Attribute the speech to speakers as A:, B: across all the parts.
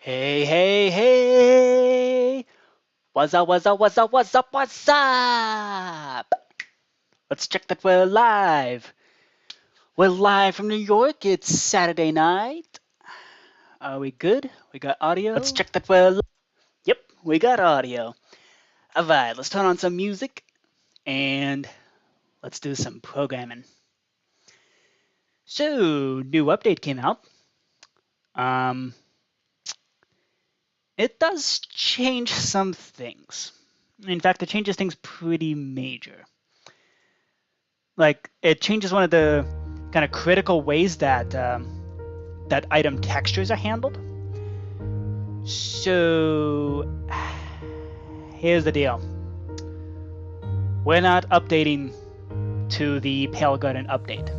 A: Hey, hey, hey! What's up, what's up, what's up, what's up, what's up? Let's check that we're live. We're live from New York. It's Saturday night. Are we good? We got audio? Let's check that we're Yep, we got audio. Alright, let's turn on some music and let's do some programming. So, new update came out. It does change some things. In fact, it changes things pretty major. Like, it changes one of the kind of critical ways that that item textures are handled. So, here's the deal. We're not updating to the Pale Garden update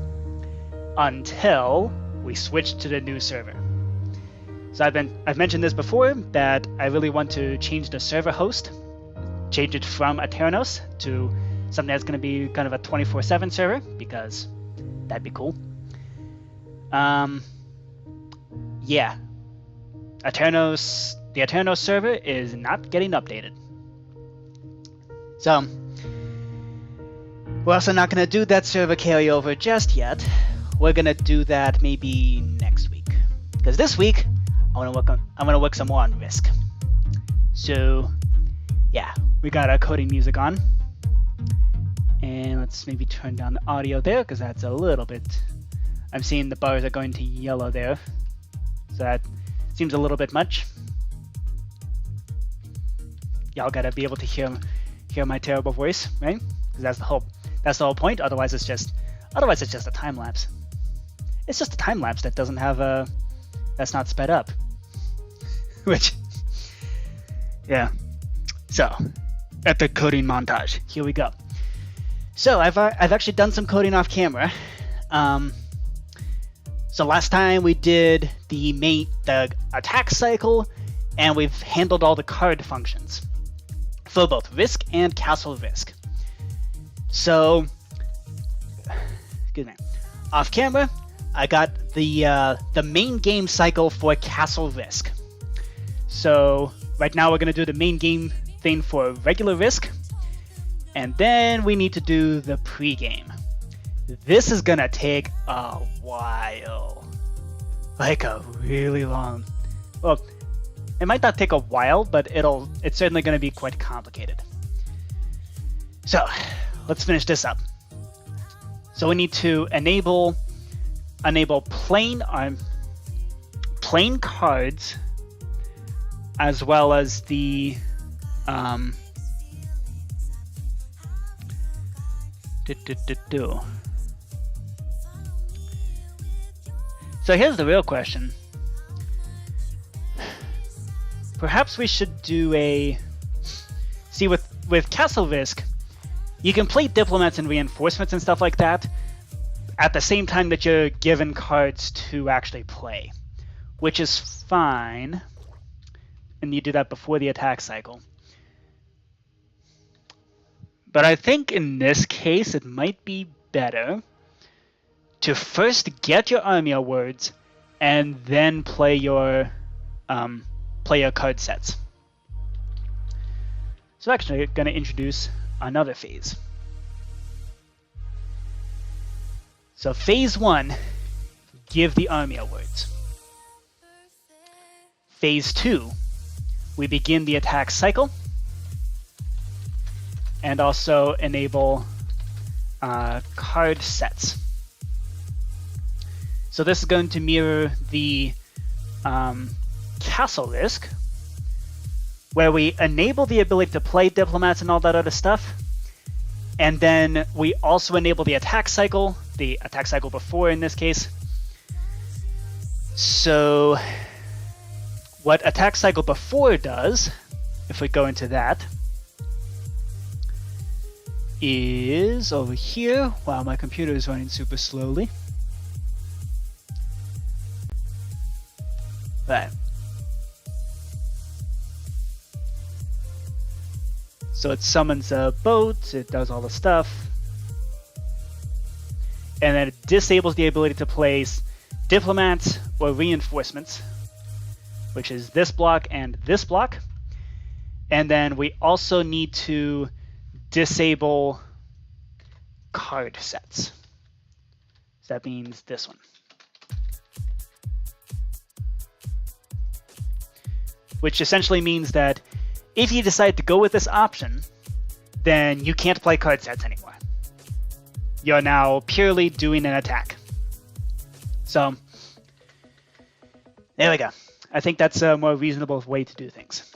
A: until we switch to the new server. So I've mentioned this before, that I really want to change the server host, change it from Aternos to something that's going to be kind of a 24/7 server, because that'd be cool. Yeah, the Aternos server is not getting updated. So we're also not going to do that server carryover just yet. We're going to do that maybe next week, because this week I'm gonna work some more on Risk. So yeah, we got our coding music on, and let's maybe turn down the audio there, because that's a little bit. I'm seeing the bars are going to yellow there, so that seems a little bit much. Y'all gotta be able to hear my terrible voice, right? Because that's the whole point. Otherwise it's just a time lapse. It's just a time lapse that doesn't have a that's not sped up. Which, yeah. So, epic coding montage. Here we go. So I've actually done some coding off camera. So last time we did the attack cycle, and we've handled all the card functions for both Risk and Castle Risk. So, excuse me. Off camera, I got the main game cycle for Castle Risk. So right now we're going to do the main game thing for regular Risk, and then we need to do the pre-game. This is going to take a while. Like a really long. Well, it might not take a while, but it's certainly going to be quite complicated. So let's finish this up. So we need to enable plain cards, as well as the So here's the real question. Perhaps we should do with Castle Risk, you can play diplomats and reinforcements and stuff like that at the same time that you're given cards to actually play, which is fine. And you do that before the attack cycle. But I think in this case it might be better to first get your army awards and then play your card sets. So actually I'm going to introduce another phase. So phase 1, give the army awards. Phase 2, we begin the attack cycle and also enable card sets. So this is going to mirror the Castle Risk, where we enable the ability to play diplomats and all that other stuff, and then we also enable the attack cycle before in this case. So what attack cycle before does, if we go into that, is over here. Wow, my computer is running super slowly. Right. So it summons a boat, it does all the stuff, and then it disables the ability to place diplomats or reinforcements which is this block and this block. And then we also need to disable card sets. So that means this one. Which essentially means that if you decide to go with this option, then you can't play card sets anymore. You're now purely doing an attack. So there we go. I think that's a more reasonable way to do things.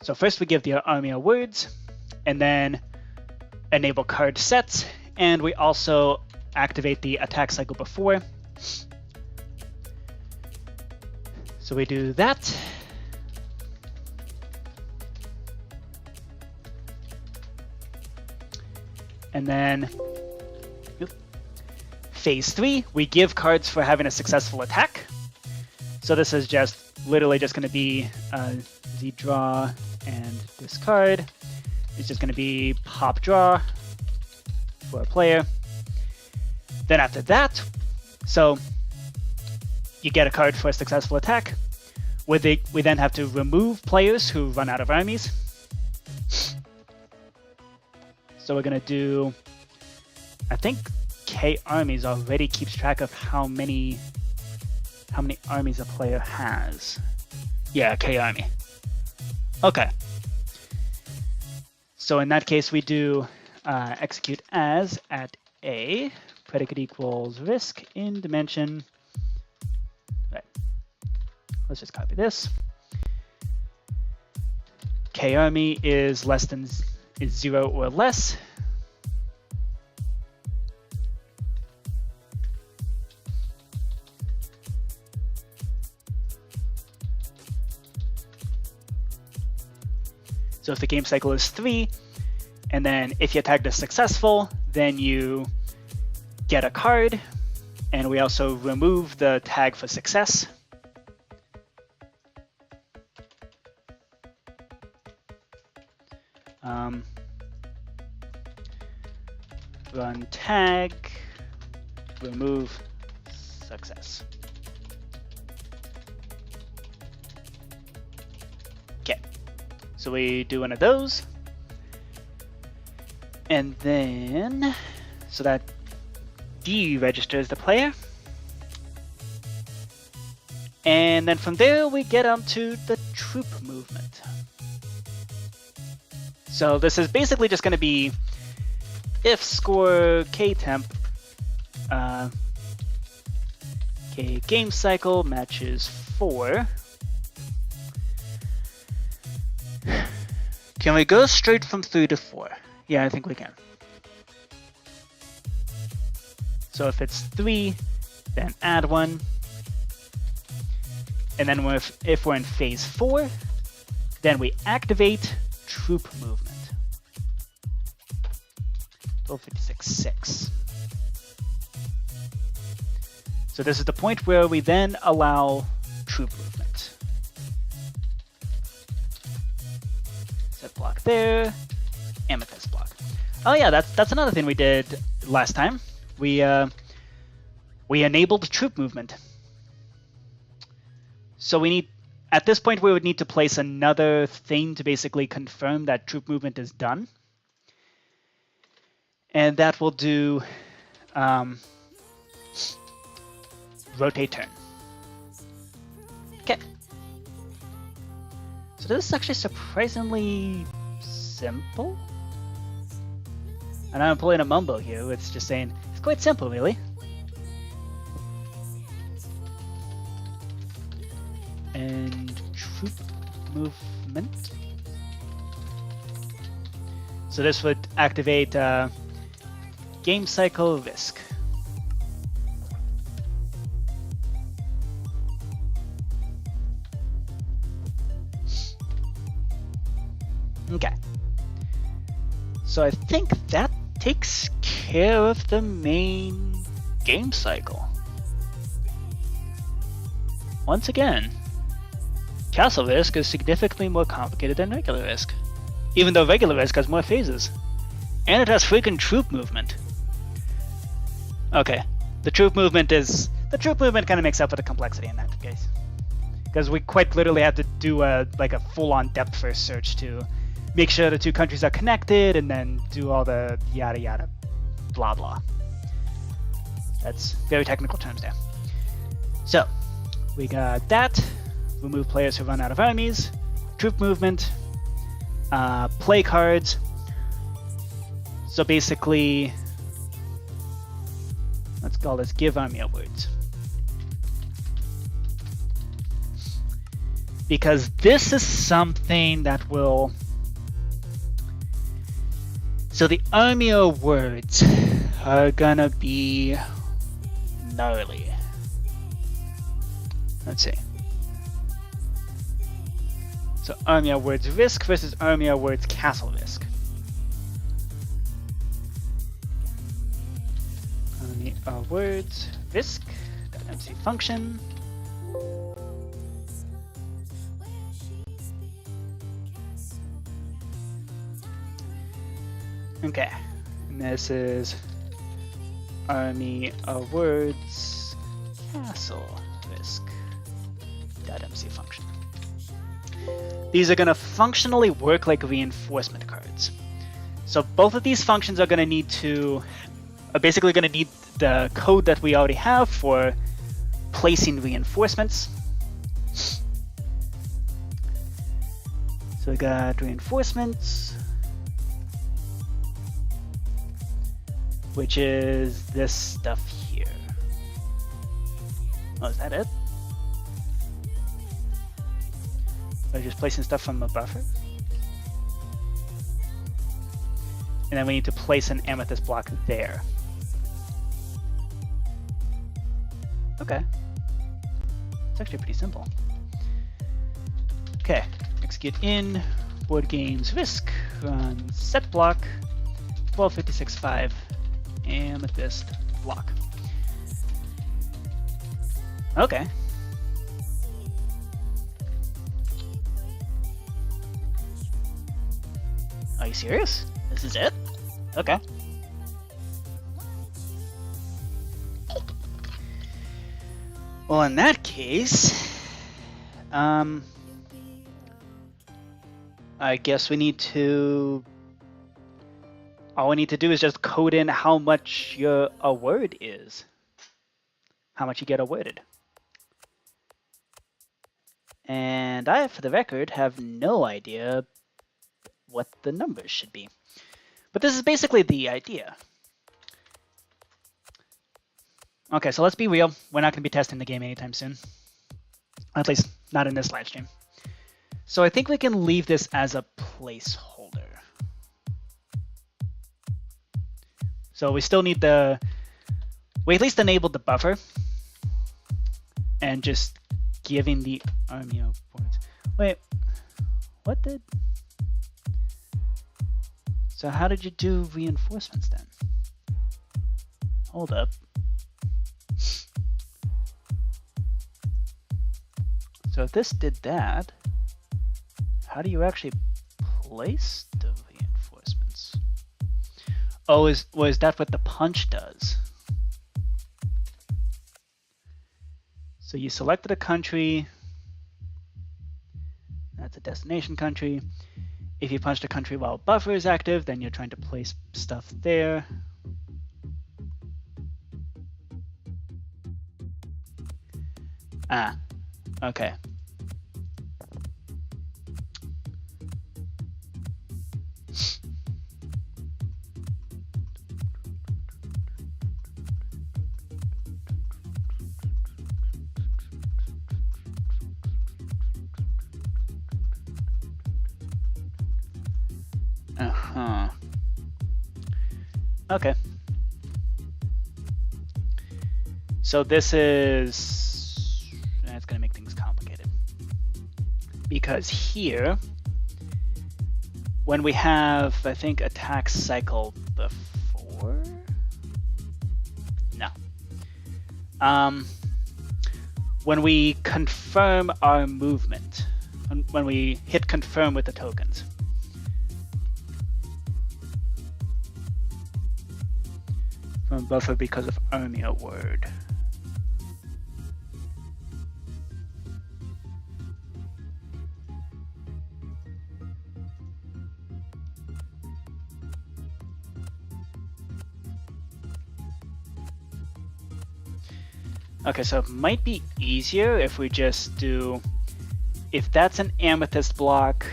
A: So first we give the army of words, and then enable card sets, and we also activate the attack cycle before. So we do that. And then phase 3, we give cards for having a successful attack. So this is just literally just going to be the draw and discard. It's just going to be pop draw for a player. Then after that, so you get a card for a successful attack. We then have to remove players who run out of armies. So we're going to do, I think K armies already keeps track of how many armies a player has. Yeah, K army. Okay. So in that case, we do execute as at A, predicate equals risk in dimension. Right. Let's just copy this. K army is less than is 0 or less. So if the game cycle is 3, and then if your attack is successful, then you get a card, and we also remove the tag for success. Run tag, remove success. Okay, so we do one of those. And then, so that deregisters the player. And then from there, we get onto the troop movement. So this is basically just going to be if score k temp k game cycle matches 4. Can we go straight from 3 to 4? Yeah, I think we can. So if it's 3, then add 1. And then if we're in phase 4, then we activate troop movement. 1256-6. So this is the point where we then allow troop movement. Set block there, amethyst block. Oh yeah, that's another thing we did last time. We enabled troop movement. So we need, at this point, we would need to place another thing to basically confirm that troop movement is done. And that will do rotate turn. Okay. So this is actually surprisingly simple. And I'm pulling a mumbo here. It's just saying, it's quite simple, really. And troop movement. So this would activate game cycle risk. Okay. So I think that takes care of the main game cycle. Once again, Castle Risk is significantly more complicated than regular Risk, even though regular Risk has more phases. And it has freaking troop movement. Okay, the troop movement kind of makes up for the complexity in that case. because we quite literally had to do like a full-on depth first search to make sure the two countries are connected, and then do all the yada yada, blah blah. That's very technical terms there. So we got that. Remove players who run out of armies. Troop movement. Play cards. So basically, let's call this give army awards. Because this is something that will... So the army awards are gonna be gnarly. Let's see. So army awards risk versus army awards castle risk. Army awards risk, .mc function. Okay, and this is army awards castle risk .mc function. These are going to functionally work like reinforcement cards. So both of these functions are going to need to, are basically going to need the code that we already have for placing reinforcements. So we got reinforcements, which is this stuff here. Oh, is that it? Or just placing stuff from a buffer? And then we need to place an amethyst block there. Okay. It's actually pretty simple. Okay, execute in, board games risk, run set block, 1256.5, amethyst block. Okay. Are you serious? This is it? Okay. Well, in that case, I guess we need to... All we need to do is just code in how much your award is. How much you get awarded. And I, for the record, have no idea what the numbers should be. But this is basically the idea. Okay, so let's be real. We're not going to be testing the game anytime soon. At least, not in this live stream. So I think we can leave this as a placeholder. So we still need the... We at least enabled the buffer. And just giving the army of points. Wait, what did... So how did you do reinforcements then? Hold up. So if this did that, how do you actually place the reinforcements? Oh, is that what the punch does? So you selected a country. That's a destination country. If you punched a country while buffer is active, then you're trying to place stuff there. Ah, okay. Uh-huh. Okay. So this is... That's going to make things complicated. Because here, when we have, I think, attack cycle before? No. When we confirm our movement, when we hit confirm with the tokens, from buffer because of army award. Okay, so it might be easier if we just do, if that's an amethyst block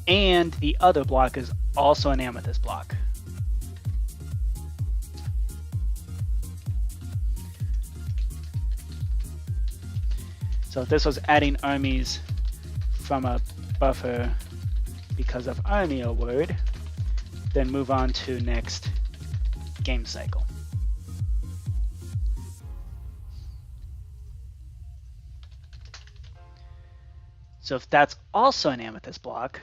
A: and the other block is also an amethyst block. So if this was adding armies from a buffer because of army word, then move on to next game cycle. So if that's also an amethyst block,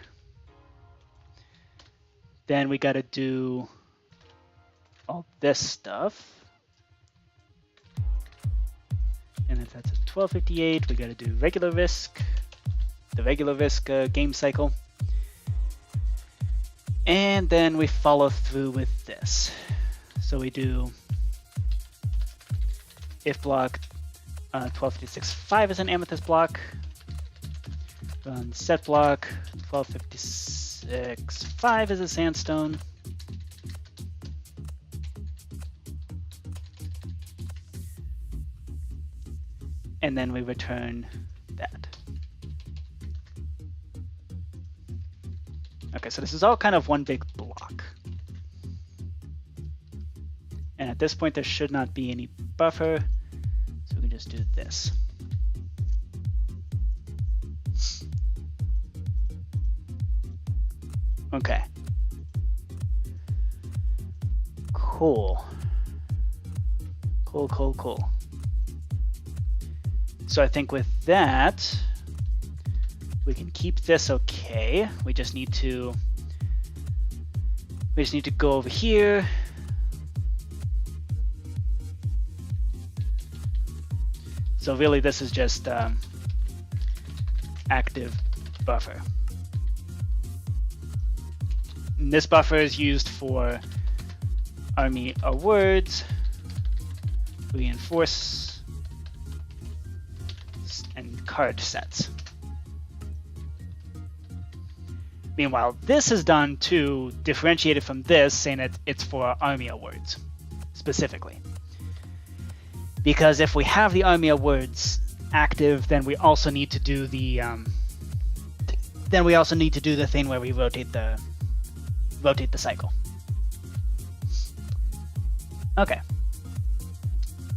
A: then we got to do all this stuff. And if that's a 1258, we got to do regular risk, the regular risk game cycle. And then we follow through with this. So we do if block 1256.5 is an amethyst block, run set block 1256.5 is a sandstone. And then we return that. Okay, so this is all kind of one big block. And at this point, there should not be any buffer, so we can just do this. Okay. Cool. Cool, cool, cool. So I think with that, we can keep this okay. We just need to go over here. So really this is just active buffer. And this buffer is used for army words, reinforce, and card sets. Meanwhile, this is done to differentiate it from this, saying that it's for army words specifically. Because if we have the army words active, then we also need to do the thing where we rotate the cycle. Okay.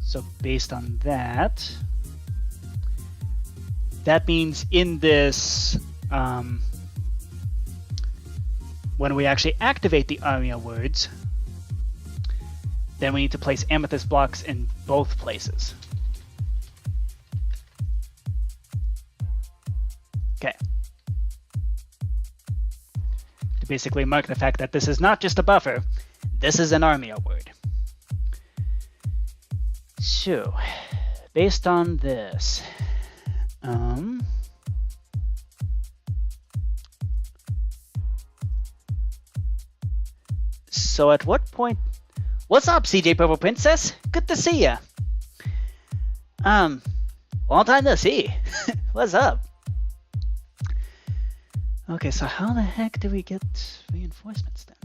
A: So based on that, that means in this, when we actually activate the army words, then we need to place amethyst blocks in both places. Okay. To basically mark the fact that this is not just a buffer, this is an army word. So, based on this, so at what point? What's up, CJ Purple Princess? Good to see ya. Long time no see. What's up? Okay, so how the heck do we get reinforcements then?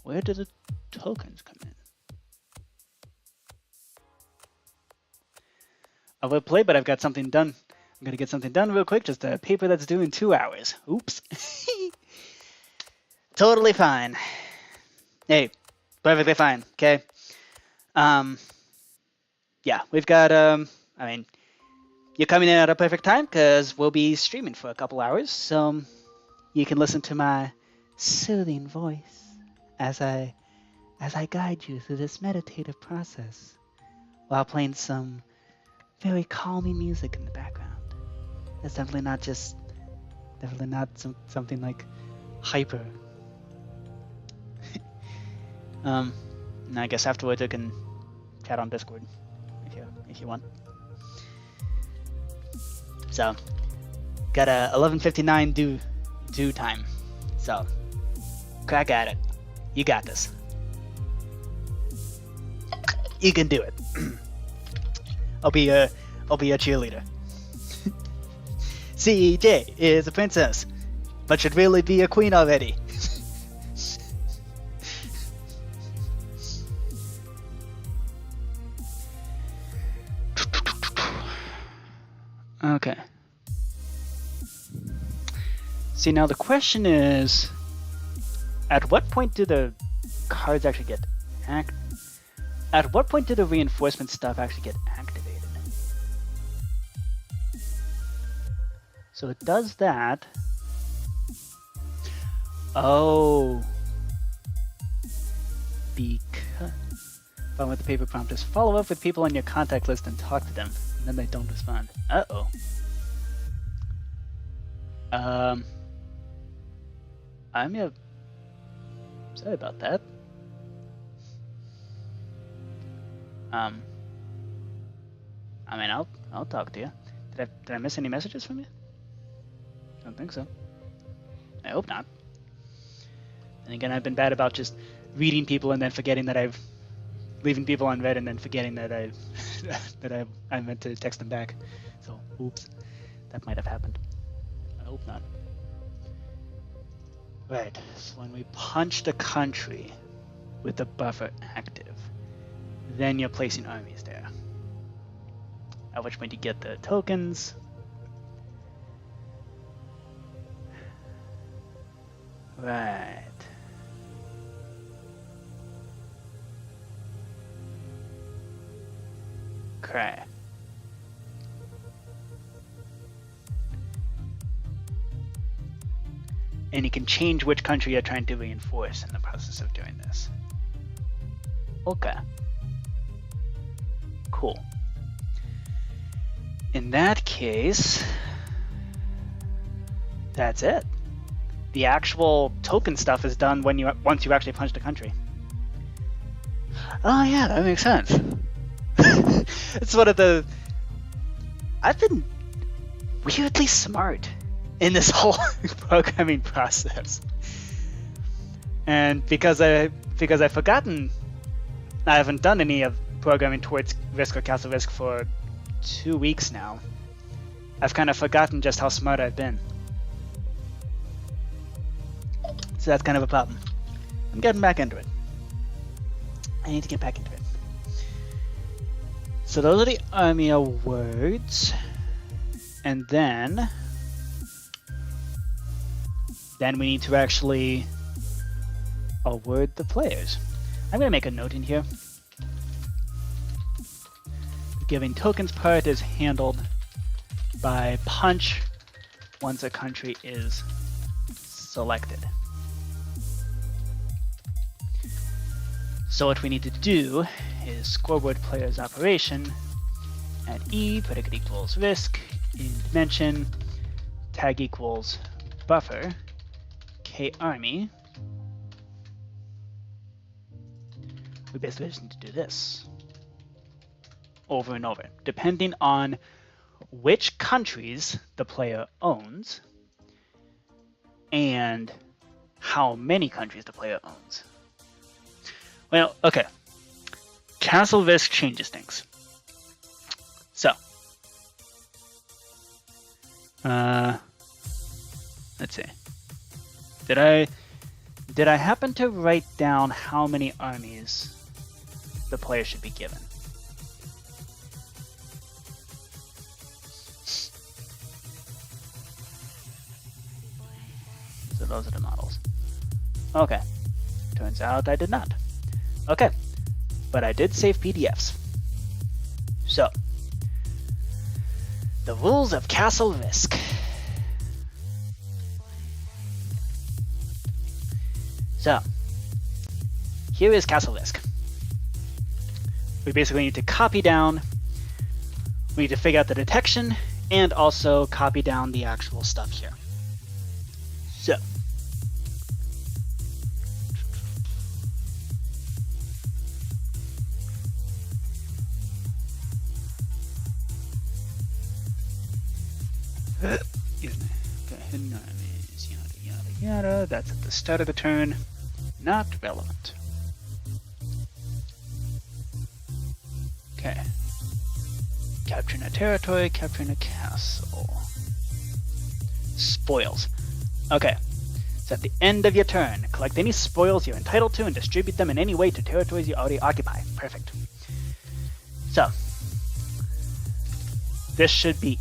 A: Where do the tokens come in? I will play, but I've got something done. I'm gonna get something done real quick. Just a paper that's due in 2 hours. Oops. Totally fine. Hey, perfectly fine. Okay. Yeah, we've got. I mean, you're coming in at a perfect time because we'll be streaming for a couple hours, so you can listen to my soothing voice as I guide you through this meditative process while playing some very calming music in the background. It's definitely not something like hyper. And I guess afterwards I can chat on Discord if you want. So, got a 11:59 due time. So, crack at it. You got this. You can do it. I'll be a cheerleader. CJ is a princess, but should really be a queen already. Okay. See, now the question is, at what point do the cards actually get at what point do the reinforcement stuff actually get activated? So it does that. Oh. Because following with the paper prompt is follow up with people on your contact list and talk to them, and then they don't respond. Uh-oh. Sorry about that. I mean, I'll talk to you. Did I miss any messages from you? I don't think so. I hope not. And again, I've been bad about just reading people and then forgetting that I've leaving people unread and then forgetting that I meant to text them back. So, oops, that might have happened. I hope not. Right. So when we punch the country with the buffer active, then you're placing armies there. At which point you get the tokens. Right. Okay. And you can change which country you're trying to reinforce in the process of doing this. Okay. Cool. In that case, that's it. The actual token stuff is done when once you actually punch the country. Oh yeah, that makes sense. It's one of the... I've been weirdly smart in this whole programming process. And because I've forgotten, I haven't done any of programming towards Risk or Castle Risk for 2 weeks now. I've kind of forgotten just how smart I've been. So that's kind of a problem. I'm getting back into it. I need to get back into it. So those are the army awards. And then we need to actually award the players. I'm going to make a note in here. The giving tokens part is handled by punch once a country is selected. So what we need to do is scoreboard players operation at E, predicate equals risk, in dimension, tag equals buffer, K army. We basically just need to do this over and over, depending on which countries the player owns and how many countries the player owns. Well, okay. Castle Risk changes things. So, let's see. Did I happen to write down how many armies the player should be given? So those are the models. Okay. Turns out I did not. Okay. But I did save PDFs. So, the rules of Castle Risk. So, here is Castle Risk. We basically need to copy down, we need to figure out the detection, and also copy down the actual stuff here. So, hidden armies, yada yada yada. That's at the start of the turn. Not relevant. Okay. Capturing a territory, capturing a castle. Spoils. Okay. So at the end of your turn, collect any spoils you're entitled to and distribute them in any way to territories you already occupy. Perfect. So, this should be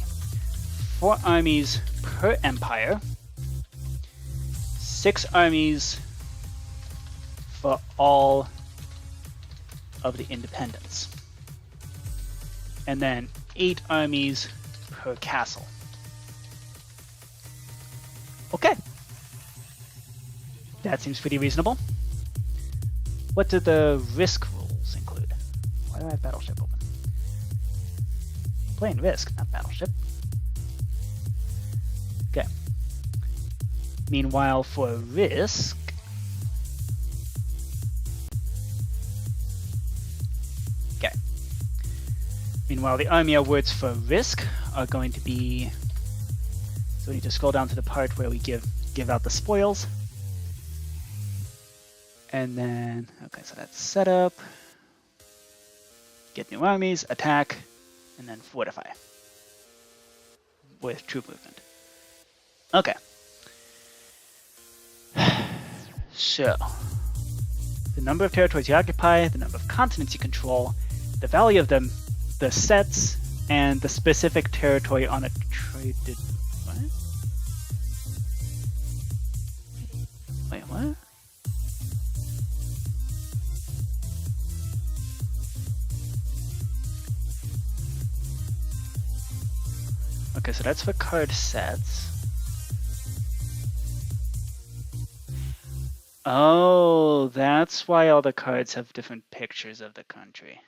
A: 4 armies per empire, 6 armies for all of the independents, and then 8 armies per castle. Okay. That seems pretty reasonable. What do the risk rules include? Why do I have Battleship open? I'm playing Risk, not Battleship. Okay. Meanwhile, for Risk, okay. Meanwhile, the army awards for Risk are going to be, so we need to scroll down to the part where we give out the spoils. And then, okay, so that's setup, get new armies, attack, and then fortify with troop movement. Okay. So, the number of territories you occupy, the number of continents you control, the value of them, the sets, and the specific territory on a traded... What? Wait, what? Okay, so that's for card sets. Oh, that's why all the cards have different pictures of the country.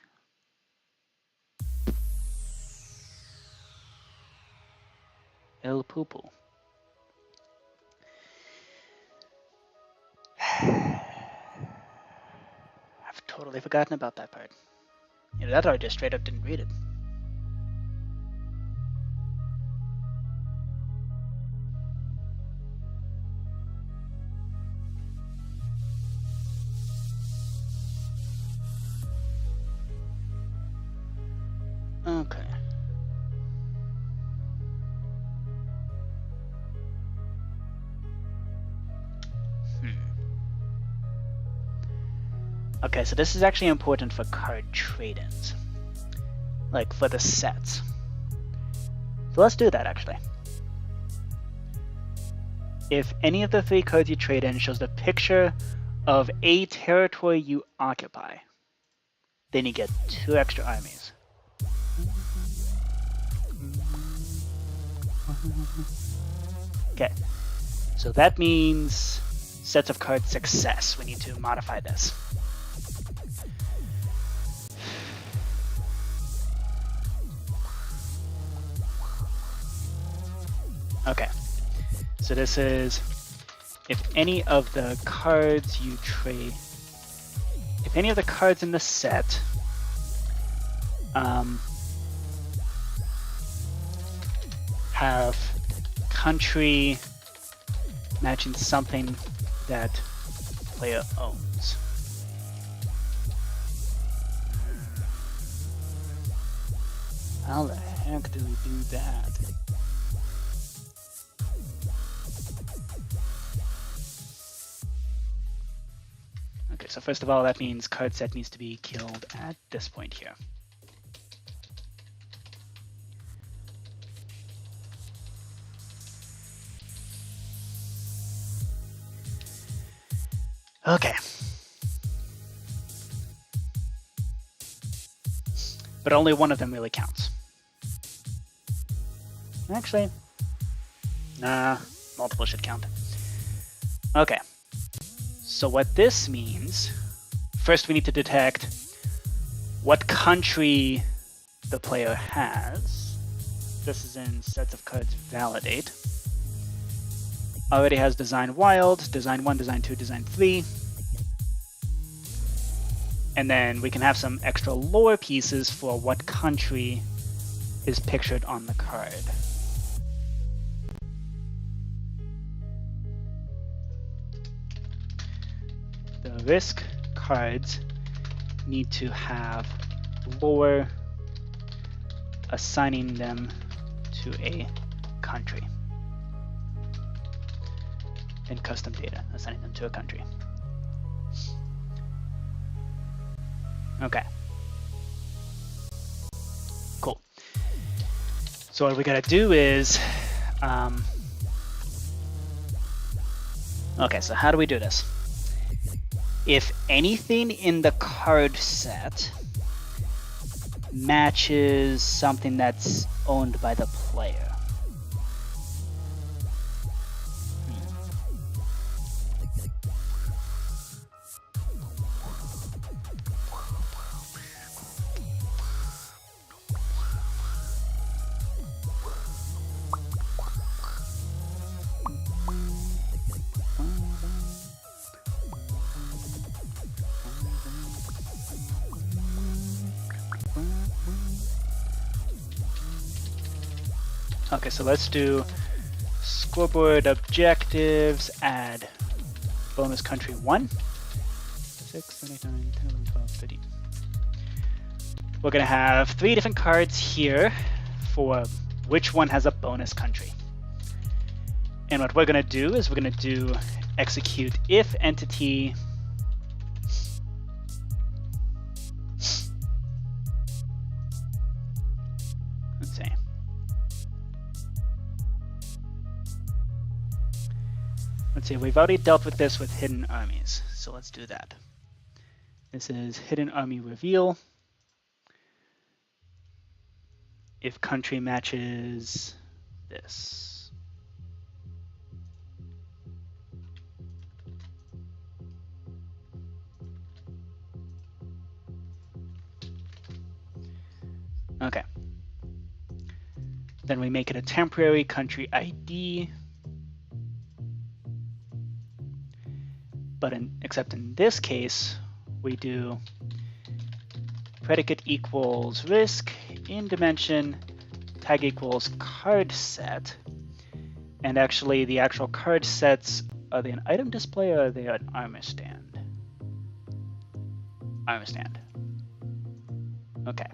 A: El Poo-Poo. I've totally forgotten about that part. You know, that I just straight up didn't read it. Okay. Okay, so this is actually important for card trade-ins. Like, for the sets. So let's do that, actually. If any of the 3 cards you trade in shows the picture of a territory you occupy, then you get 2 extra armies. Okay, so that means sets of cards success. We need to modify this. Okay, so this is if any of the cards you trade, if any of the cards in the set have country matching something that player owns. How the heck do we do that? Okay, so first of all, that means card set needs to be killed at this point here. Okay. But only one of them really counts. Actually, nah, multiple should count. Okay. So what this means, first we need to detect what country the player has. This is in sets of cards validate. Already has Design Wild, Design 1, Design 2, Design 3. And then we can have some extra lore pieces for what country is pictured on the card. The risk cards need to have lore assigning them to a country. And custom data assigning them to a country. Okay. Cool. So what we gotta do is Okay, so how do we do this? If anything in the card set matches something that's owned by the player. Okay, so let's do scoreboard objectives, add bonus country 1. 6, 7, 8, 9, 10, 11, 12, 13. We're going to have 3 different cards here for which one has a bonus country. And what we're going to do is we're going to do execute if entity Let's see, we've already dealt with this with hidden armies, so let's do that. This is hidden army reveal. If country matches this. Okay. Then we make it a temporary country ID. But except in this case, we do predicate equals risk in dimension, tag equals card set. And actually the actual card sets, are they an item display or are they an armor stand? Armor stand. Okay.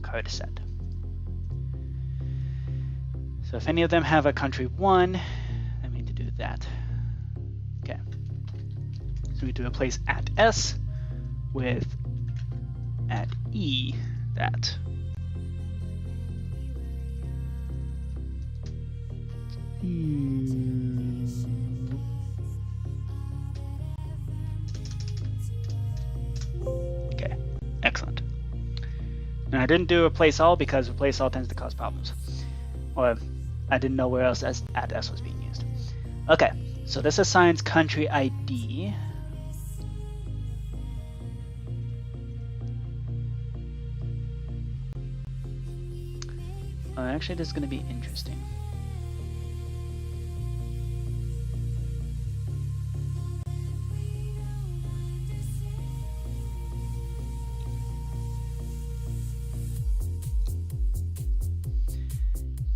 A: Card set. So if any of them have a country 1, I need to do that. Okay. So we do replace at S with at E that. Okay, excellent. And I didn't do replace all because replace all tends to cause problems. Or I didn't know where else as at S was being used. Okay, so this assigns country ID. Actually, this is going to be interesting.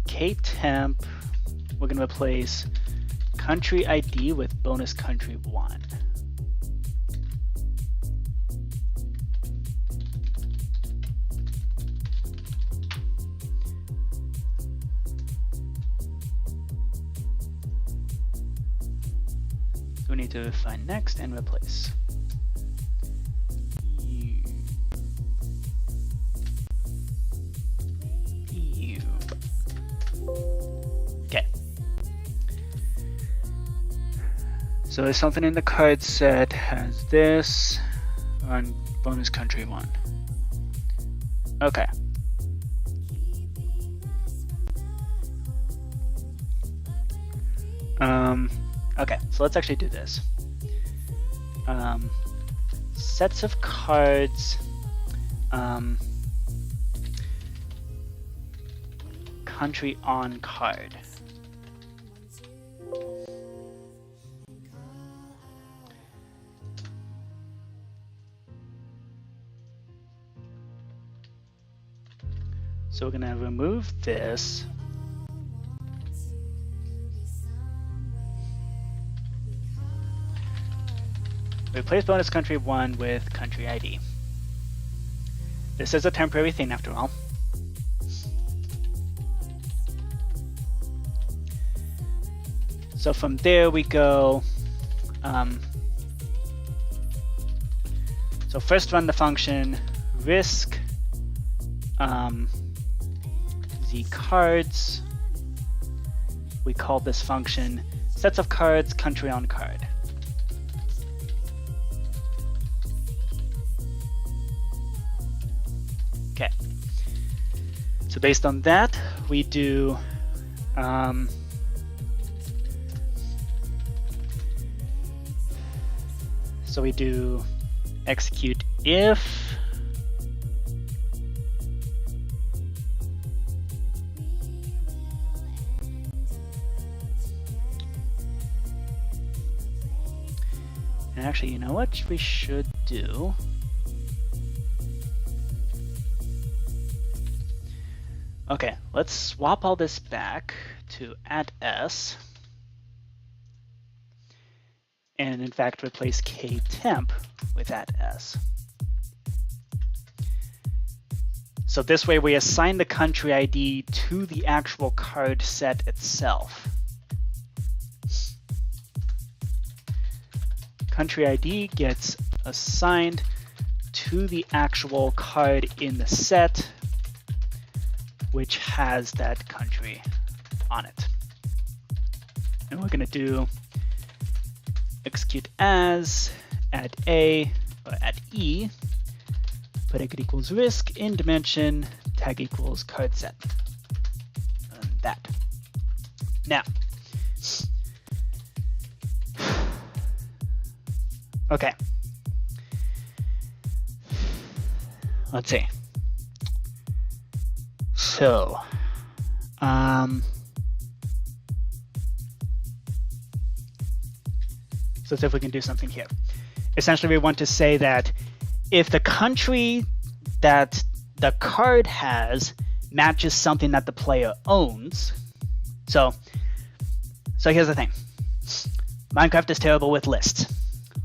A: K-temp, we're going to replace country ID with bonus country 1. So we need to find next and replace. Okay. So there's something in the card set has this on bonus country 1. Okay. Okay, so let's actually do this. Sets of cards, country on card. So we're gonna remove this. Replace bonus country 1 with country ID. This is a temporary thing after all. So from there we go, so first run the function risk the cards we call this function sets of cards country on card. Okay. So based on that, we do so we do execute if and actually, you know what we should do? Okay, let's swap all this back to @s, and in fact replace ktemp with @s. So this way we assign the country ID to the actual card set itself. Country ID gets assigned to the actual card in the set, which has that country on it. And we're going to do execute as @a or @e, predicate equals risk in dimension, tag equals card set. And that. Now, okay. Let's see. So, so let's see if we can do something here. Essentially, we want to say that if the country that the card has matches something that the player owns, so here's the thing. Minecraft is terrible with lists,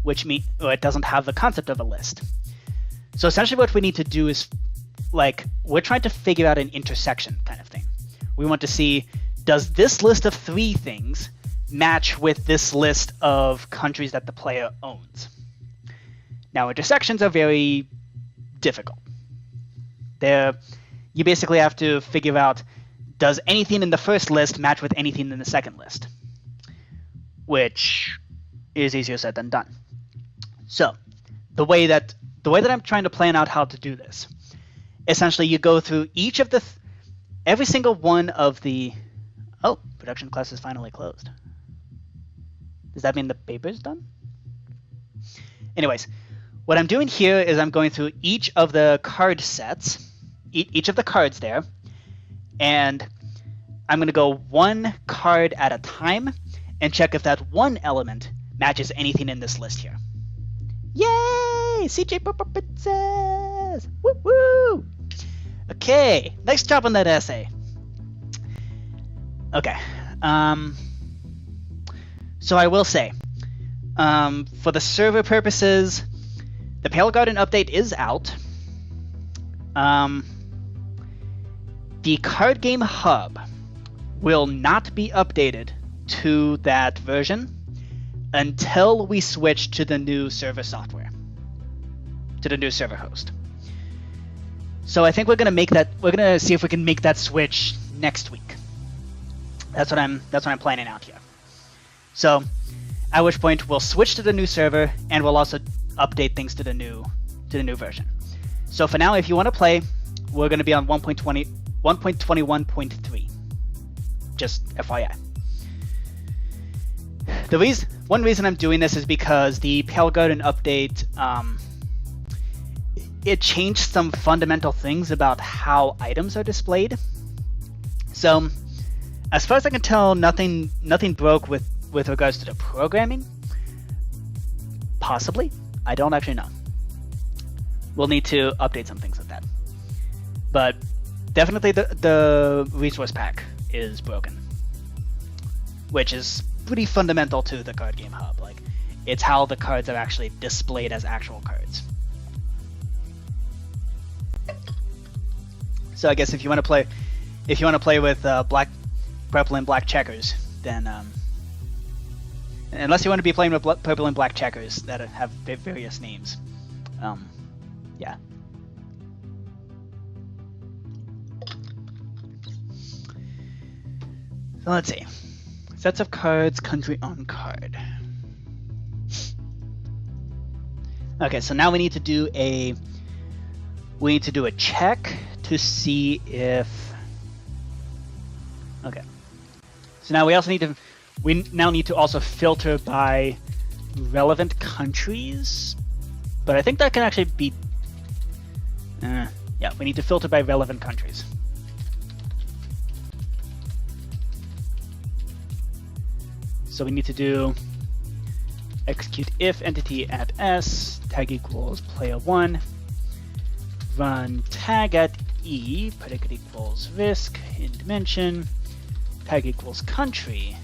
A: which means it doesn't have the concept of a list. So essentially what we need to do is, like, we're trying to figure out an intersection kind of thing. We want to see, does this list of 3 things match with this list of countries that the player owns? Now, intersections are very difficult. You basically have to figure out, does anything in the first list match with anything in the second list? Which is easier said than done. So the way that I'm trying to plan out how to do this, essentially you go through each of the every single one of the production class is finally closed. Does that mean the paper's done? Anyways, what I'm doing here is I'm going through each of the card sets, each of the cards there, and I'm going to go one card at a time and check if that one element matches anything in this list here. Yay! CJ Purple Princess! Woo woo! Okay, nice job on that essay. Okay, so I will say, for the server purposes, the Pale Garden update is out. The card game hub will not be updated to that version until we switch to the new server software, to the new server host. So I think we're gonna see if we can make that switch next week. That's what I'm planning out here. So at which point we'll switch to the new server and we'll also update things to the new version. So for now, if you want to play, we're going to be on 1.21.3. Just FYI. One reason I'm doing this is because the Pale Garden update, it changed some fundamental things about how items are displayed. So as far as I can tell, nothing broke with regards to the programming. Possibly. I don't actually know. We'll need to update some things with that. But definitely the resource pack is broken, which is pretty fundamental to the card game hub. Like, it's how the cards are actually displayed as actual cards. So I guess if you want to play with purple and black checkers, then unless you want to be playing with purple and black checkers that have various names, yeah. So let's see. Sets of cards, country on card. Okay, so now we need to do a check to see if. Okay. So now we now need to also filter by relevant countries, but I think that can actually be. Yeah, we need to filter by relevant countries. So we need to do execute if entity at s, tag equals player1, run tag at e, predicate equals risk in dimension, tag equals country,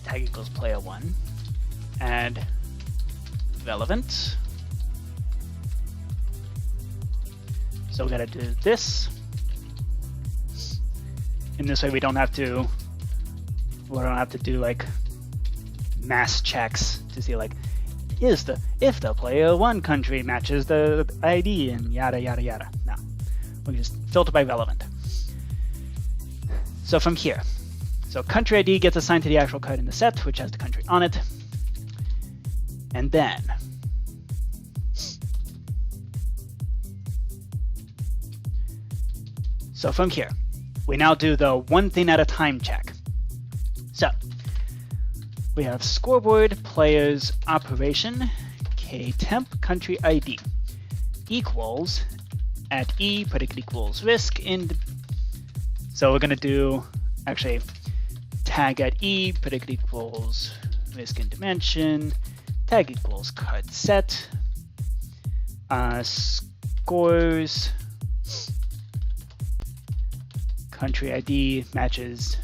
A: tag equals player1, add relevant. So we gotta do this. In this way we don't have to do like mass checks to see like if the player one country matches the ID and yada yada yada. No, we just filter by relevant. So from here, so country ID gets assigned to the actual card in the set, which has the country on it, and then so from here, we now do the one thing at a time check. So we have scoreboard players operation ktemp country ID equals at e predicate equals risk in. So we're gonna do actually tag at e predicate equals risk in dimension, tag equals card set, scores country ID matches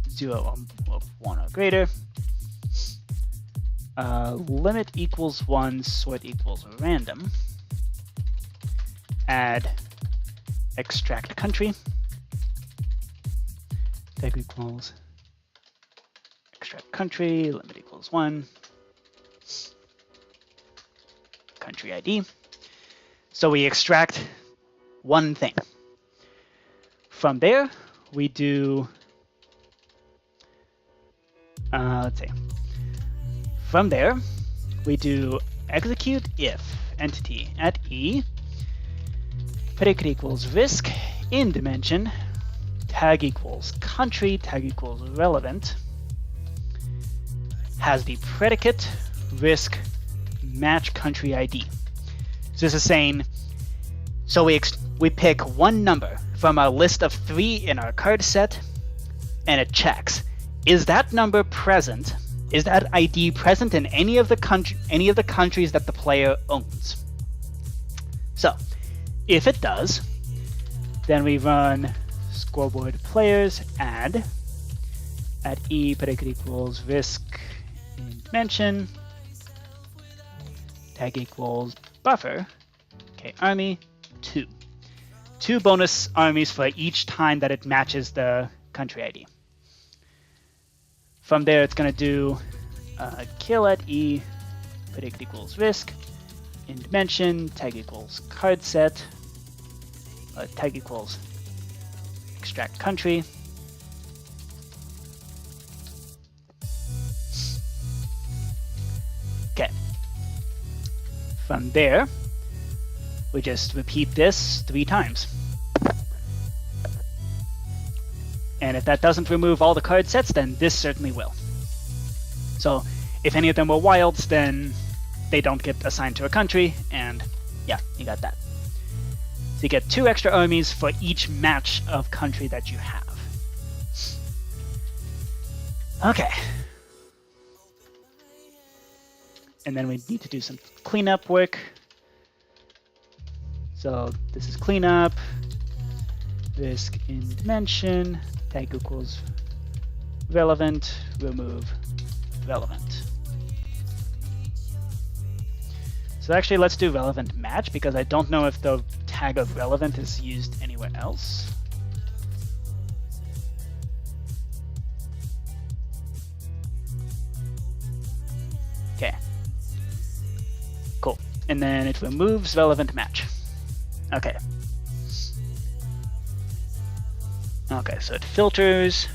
A: 0 or 1 or greater. Limit equals 1, sort equals random. Add extract country. Tag equals extract country, limit equals 1. Country ID. So we extract one thing. From there, we do let's see. From there, we do execute if entity at e, predicate equals risk in dimension, tag equals country, tag equals relevant, has the predicate risk match country ID. So this is saying, so we pick one number from a list of 3 in our card set, and it checks. Is that number present? Is that ID present in any of the countries that the player owns? So, if it does, then we run scoreboard players add at e predicate equals risk in dimension, tag equals buffer, okay, army 2. 2 bonus armies for each time that it matches the country ID. From there, it's going to do kill at e, predict equals risk, in dimension, tag equals card set, tag equals extract country. Okay. From there, we just repeat this 3 times. And if that doesn't remove all the card sets, then this certainly will. So if any of them were wilds, then they don't get assigned to a country, and yeah, you got that. So you get 2 extra armies for each match of country that you have. Okay. And then we need to do some cleanup work. So this is cleanup, risk in dimension, tag equals relevant, remove relevant. So actually let's do relevant match, because I don't know if the tag of relevant is used anywhere else. Okay. Cool. And then it removes relevant match. Okay. Okay, so it filters,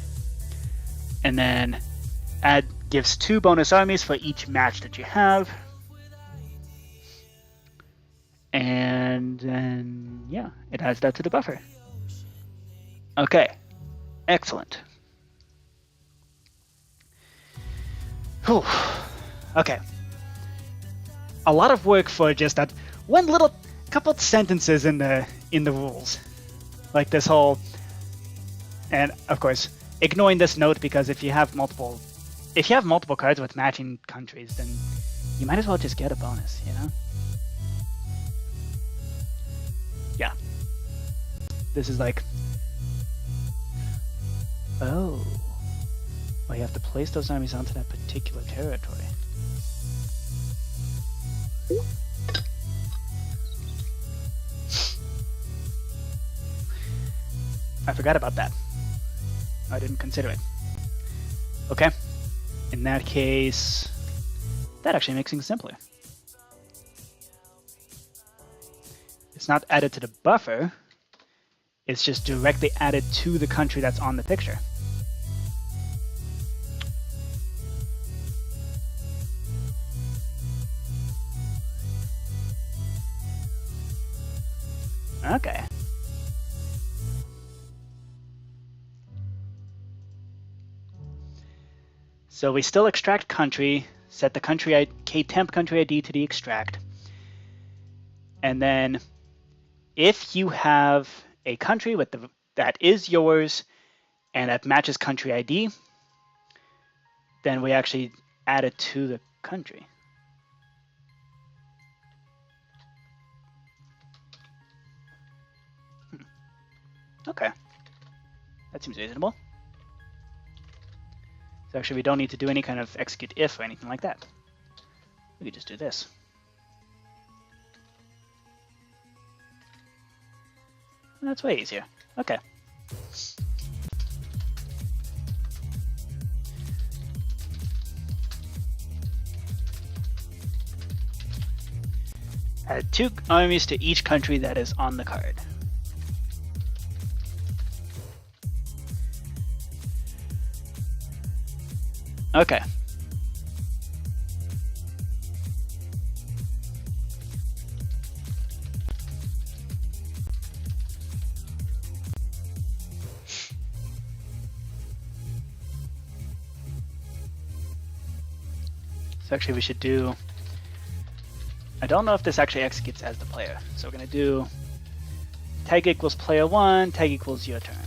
A: And then gives 2 bonus armies for each match that you have. And then, yeah, it adds that to the buffer. Okay, excellent. Whew. Okay. A lot of work for just that one little couple sentences in the rules. Like this whole, and of course, ignoring this note, because if you have multiple cards with matching countries, then you might as well just get a bonus, you know? Yeah. This is like, oh, well, you have to place those armies onto that particular territory. I forgot about that. I didn't consider it. Okay. In that case, that actually makes things simpler. It's not added to the buffer. It's just directly added to the country that's on the picture. Okay. So we still extract country, set the country temp country ID to the extract. And then if you have a country with that is yours and that matches country ID, then we actually add it to the country. Okay, that seems reasonable. So actually we don't need to do any kind of execute if or anything like that. We could just do this. And that's way easier. Okay. Add 2 armies to each country that is on the card. Okay. So actually we should do, I don't know if this actually executes as the player. So we're going to do tag equals player 1, tag equals your turn.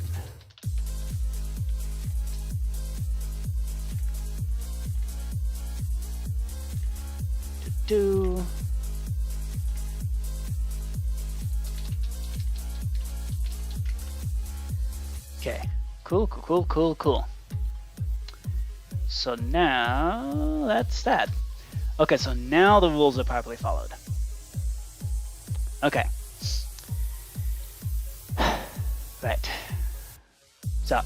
A: Okay, cool. So now that's that. Okay, so now the rules are properly followed. Okay. Right. So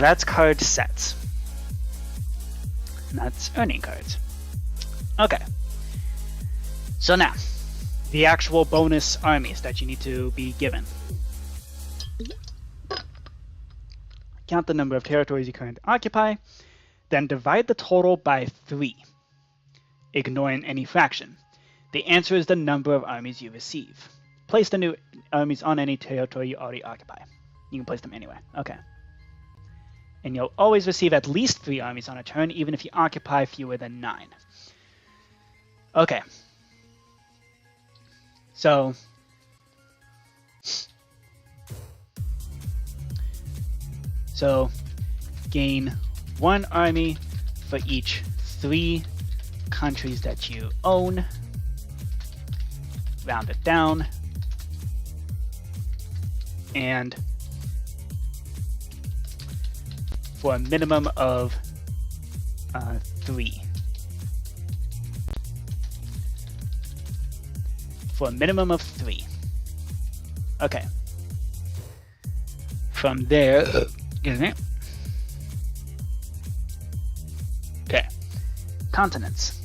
A: that's card sets. And that's earning cards. Okay. So now, the actual bonus armies that you need to be given. Count the number of territories you currently occupy, then divide the total by 3, ignoring any fraction. The answer is the number of armies you receive. Place the new armies on any territory you already occupy. You can place them anywhere. Okay. And you'll always receive at least 3 armies on a turn, even if you occupy fewer than 9. Okay. So gain 1 army for each 3 countries that you own. Round it down. And for a minimum of 3. For a minimum of 3. Okay. From there, excuse me. Okay. Continents.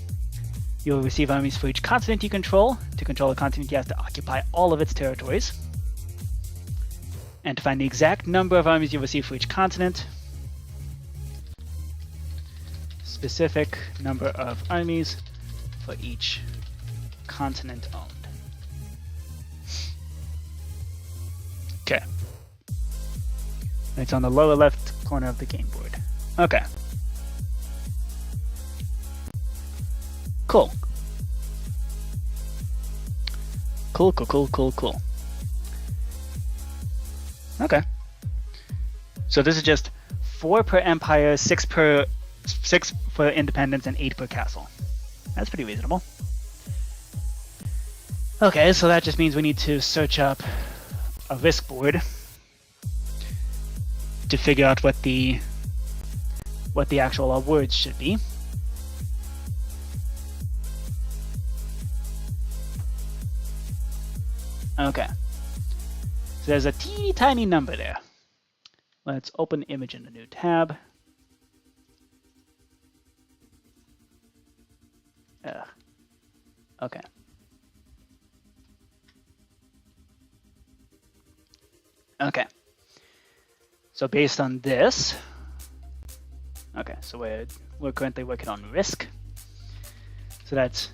A: You'll receive armies for each continent you control. To control a continent, you have to occupy all of its territories. And to find the exact number of armies you receive for each continent, specific number of armies for each continent owned. Okay. It's on the lower left corner of the game board. Okay. Cool. Cool. Okay. So this is just 4 per empire, 6 for independence, and 8 per castle. That's pretty reasonable. Okay, so that just means we need to search up a risk board to figure out what the actual words should be. Okay. So there's a teeny tiny number there. Let's open the image in a new tab. Okay. Okay. So based on this, okay, so we're currently working on risk. So that's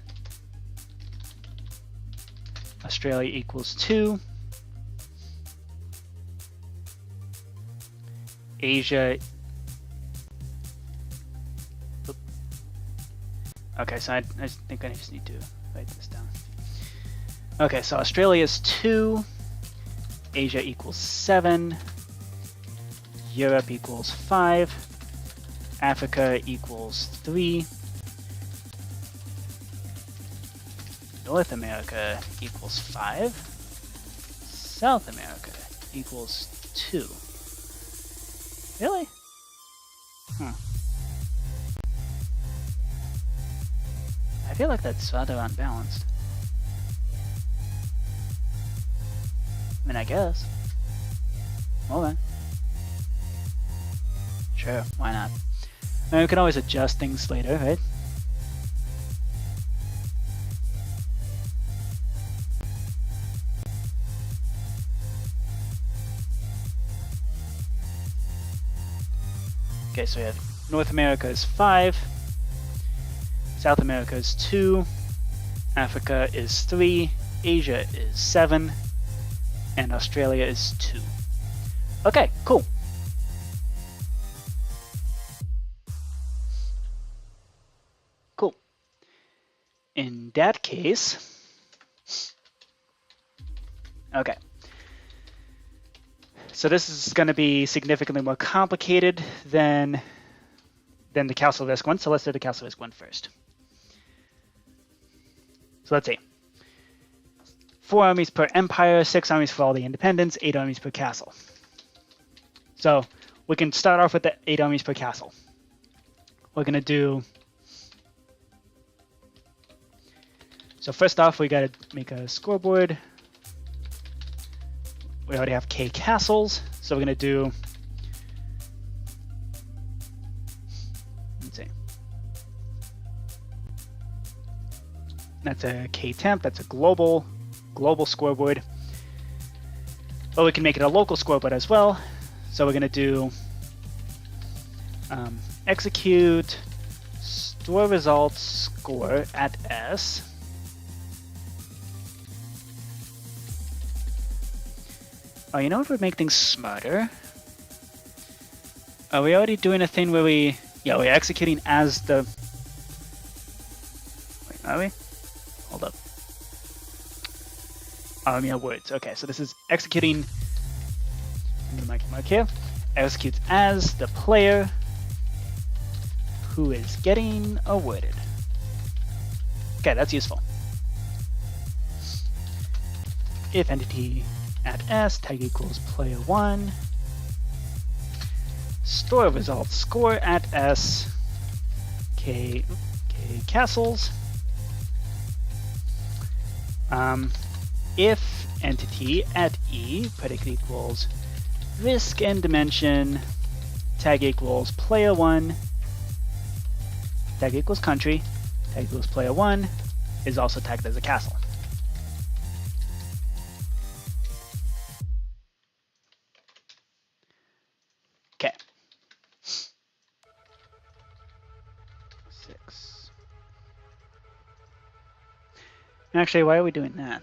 A: Australia equals 2. Asia. Okay, so I think I just need to write this down. Okay, so Australia is 2. Asia equals 7. Europe equals 5. Africa equals 3. North America equals 5. South America equals 2. Really? Huh. I feel like that's rather unbalanced. I mean, I guess. Okay. Sure, why not? I mean, we can always adjust things later, right? Okay, so we have North America is 5, South America is 2, Africa is 3, Asia is 7, and Australia is 2. Okay, cool. Cool. In that case, okay. So this is going to be significantly more complicated than the Castle Risk one. So let's do the Castle Risk one first. So let's see. 4 armies per empire, 6 armies for all the independents, 8 armies per castle. So we can start off with the 8 armies per castle. We're going to do... So first off, we got to make a scoreboard. We already have K castles, so we're going to do... Let's see. That's a K temp, that's a global scoreboard. But we can make it a local scoreboard as well. So we're going to do execute store results score at S. Oh, you know what would make things smarter? Are we already doing a thing where we're executing as the... Wait, are we? Hold up. Words. Okay, so this is executing... I'm going to mark here. Executes as the player who is getting awarded. Okay, that's useful. If entity at S, tag equals player 1. Store results score at S, K castles. If entity at E, predicate equals risk and dimension, tag equals player 1, tag equals country, tag equals player 1, is also tagged as a castle. Actually, why are we doing that?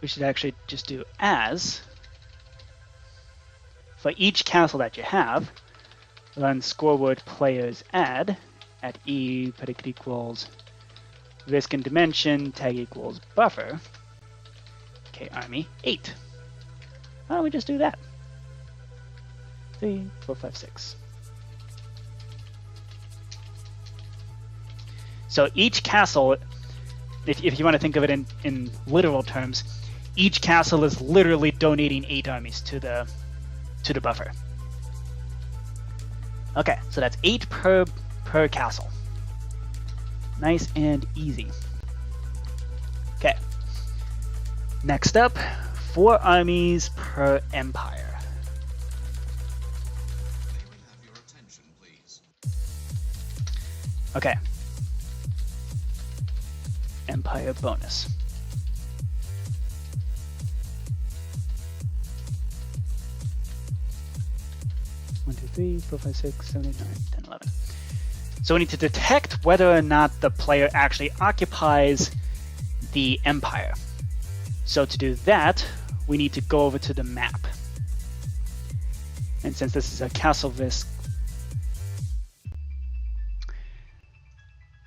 A: We should actually just do as. For each castle that you have, run scoreboard players add at E, predicate equals risk and dimension, tag equals buffer. Okay, army 8. Why don't we just do that? 3, 4, 5, 6. So each castle, if you want to think of it in literal terms, each castle is literally donating 8 armies to the buffer. Okay, so that's 8 per castle. Nice and easy. Okay. Next up, 4 armies per empire.
B: May we have your attention, please?
A: Okay. Empire bonus. One, 2, 3, 4, 5, 6, 7, 8, 9, 10, 11. So we need to detect whether or not the player actually occupies the empire. So to do that, we need to go over to the map. And since this is a castle risk,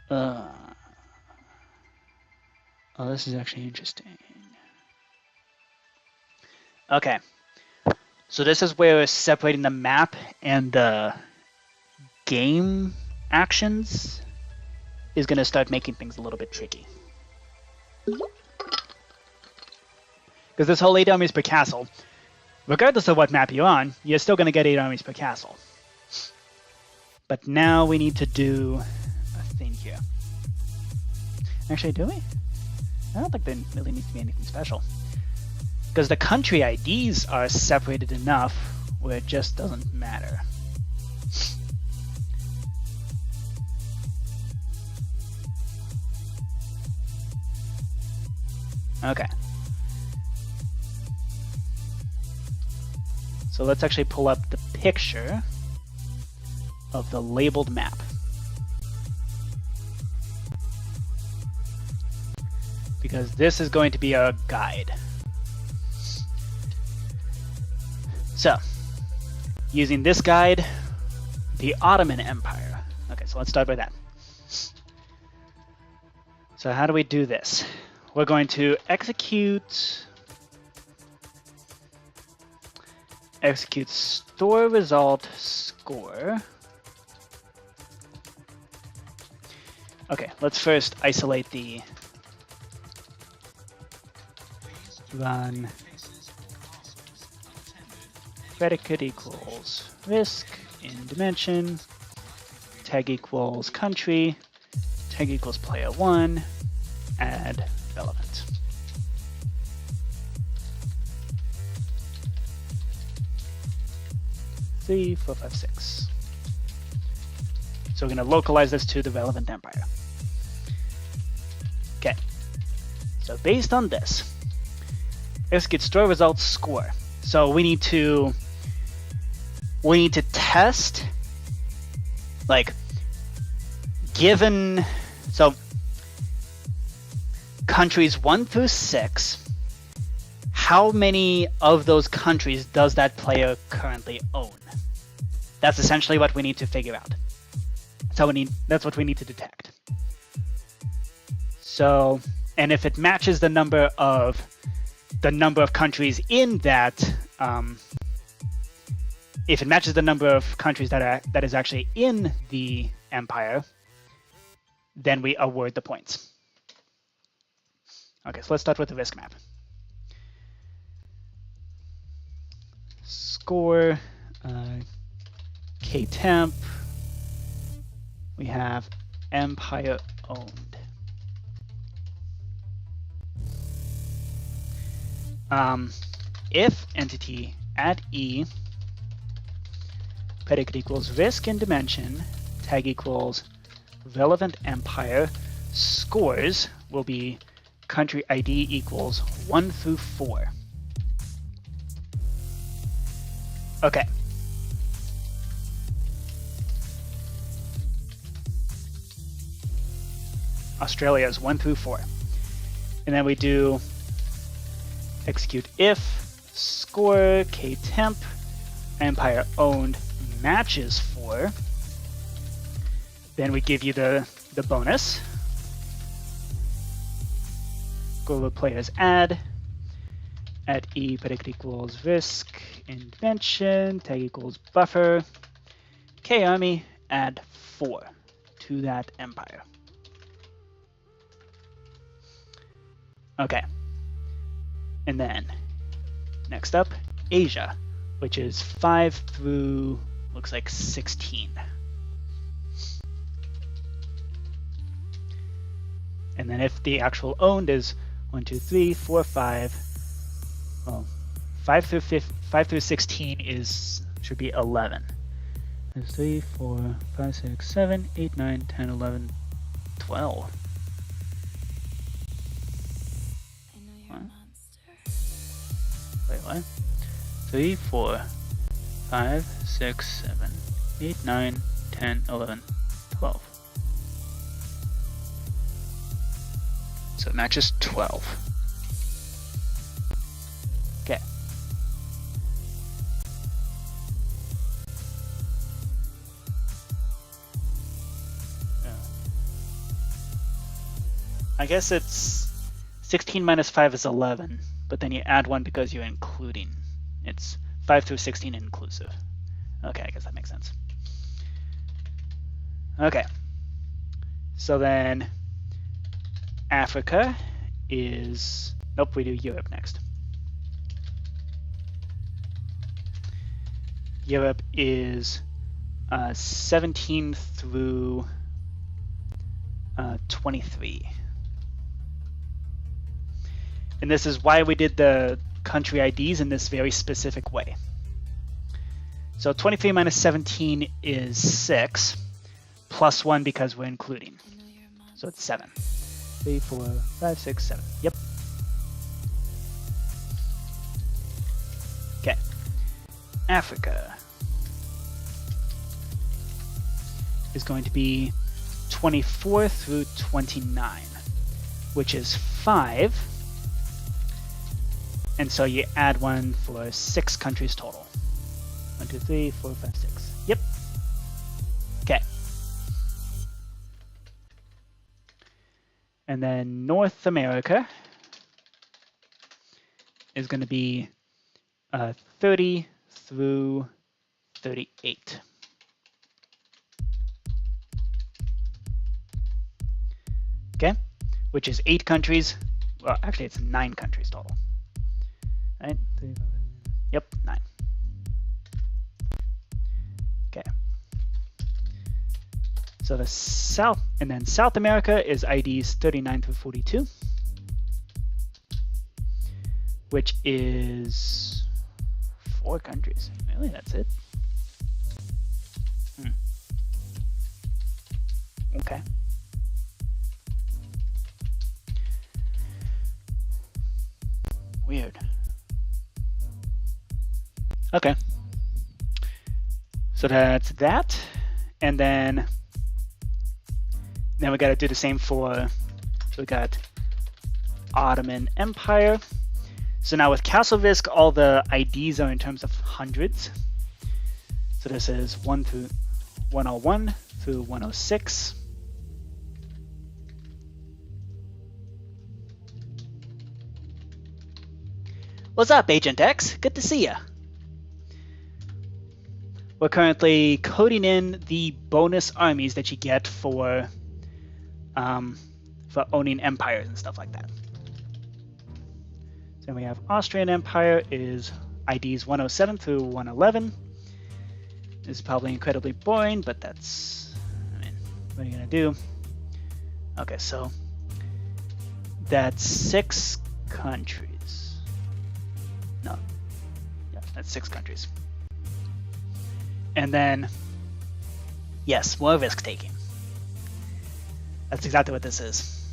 A: oh, this is actually interesting. Okay. So this is where we're separating the map and the game actions is going to start making things a little bit tricky. Because this whole 8 armies per castle, regardless of what map you're on, you're still going to get 8 armies per castle. But now we need to do a thing here. Actually, do we? I don't think there really needs to be anything special. Because the country IDs are separated enough where it just doesn't matter. Okay. So let's actually pull up the picture of the labeled map. Because this is going to be our guide. So, using this guide, the Ottoman Empire. Okay, so let's start by that. So how do we do this? We're going to execute store result score. Okay, let's first isolate the run predicate equals risk in dimension, tag equals country, tag equals player 1, add relevant. Three, 4, 5, 6. So we're going to localize this to the relevant empire. Okay. So based on this, execute store results score. So we need to test, like, given, so countries 1 through 6, how many of those countries does that player currently own? That's essentially what we need to figure out. So that's what we need to detect. So, and if it matches the number of countries in that, if it matches the number of countries that is actually in the empire, then we award the points. Okay, so let's start with the risk map. Score, K-temp, we have empire owned. If entity at E, predicate equals risk in dimension, tag equals relevant empire, scores will be country ID equals 1 through 4. Okay. Australia's 1 through 4. And then we do execute if, score, k-temp, empire owned matches 4. Then we give you the bonus. Global players add E predict equals risk invention, tag equals buffer, K army, add 4 to that empire. Okay. And then next up, Asia, which is 5 through, looks like 16. And then if the actual owned is 1, 2, 3, 4, 5. Well, 5 through 16 should be 11. There's 3, 4, 5, 6, 7, 8, 9, 10, 11, 12.
C: I know you're a monster.
A: Wait, what? 3, 4, 5, 6, 7, 8, 9, 10, 11, 12. So it matches 12. Okay. I guess it's 16 minus 5 is 11, but then you add 1 because you're including. It's 5 through 16 inclusive. Okay, I guess that makes sense. Okay. So then Africa is, nope, we do Europe next. Europe is 17 through 23. And this is why we did the country IDs in this very specific way. So 23 minus 17 is 6, plus 1 because we're including.
C: I know you're a monster.
A: So it's 7. 3, 4, 5, 6, 7. Yep. Okay. Africa is going to be 24 through 29, which is 5. And so you add 1 for 6 countries total. 1, 2, 3, 4, 5, 6. Yep. Okay. And then North America is going to be 30 through 38. Okay, which is 8 countries. Well, actually, it's 9 countries total. Right? Yep, 9. Okay. So the South, and then South America is IDs 39 through 42, which is 4 countries. Really, that's it? Okay. Weird. Okay. So that's that. And then we got to do the same for, so we got Ottoman Empire. So now with Castle Visk, all the IDs are in terms of hundreds. So this is 1 through 101 through 106. What's up, Agent X? Good to see ya. We're currently coding in the bonus armies that you get for owning empires and stuff like that. So we have Austrian Empire is IDs 107 through 111. This is probably incredibly boring, but that's, I mean, what are you gonna do? Okay, so that's 6 countries. No, yeah, that's 6 countries. And then, yes, more risk taking. That's exactly what this is.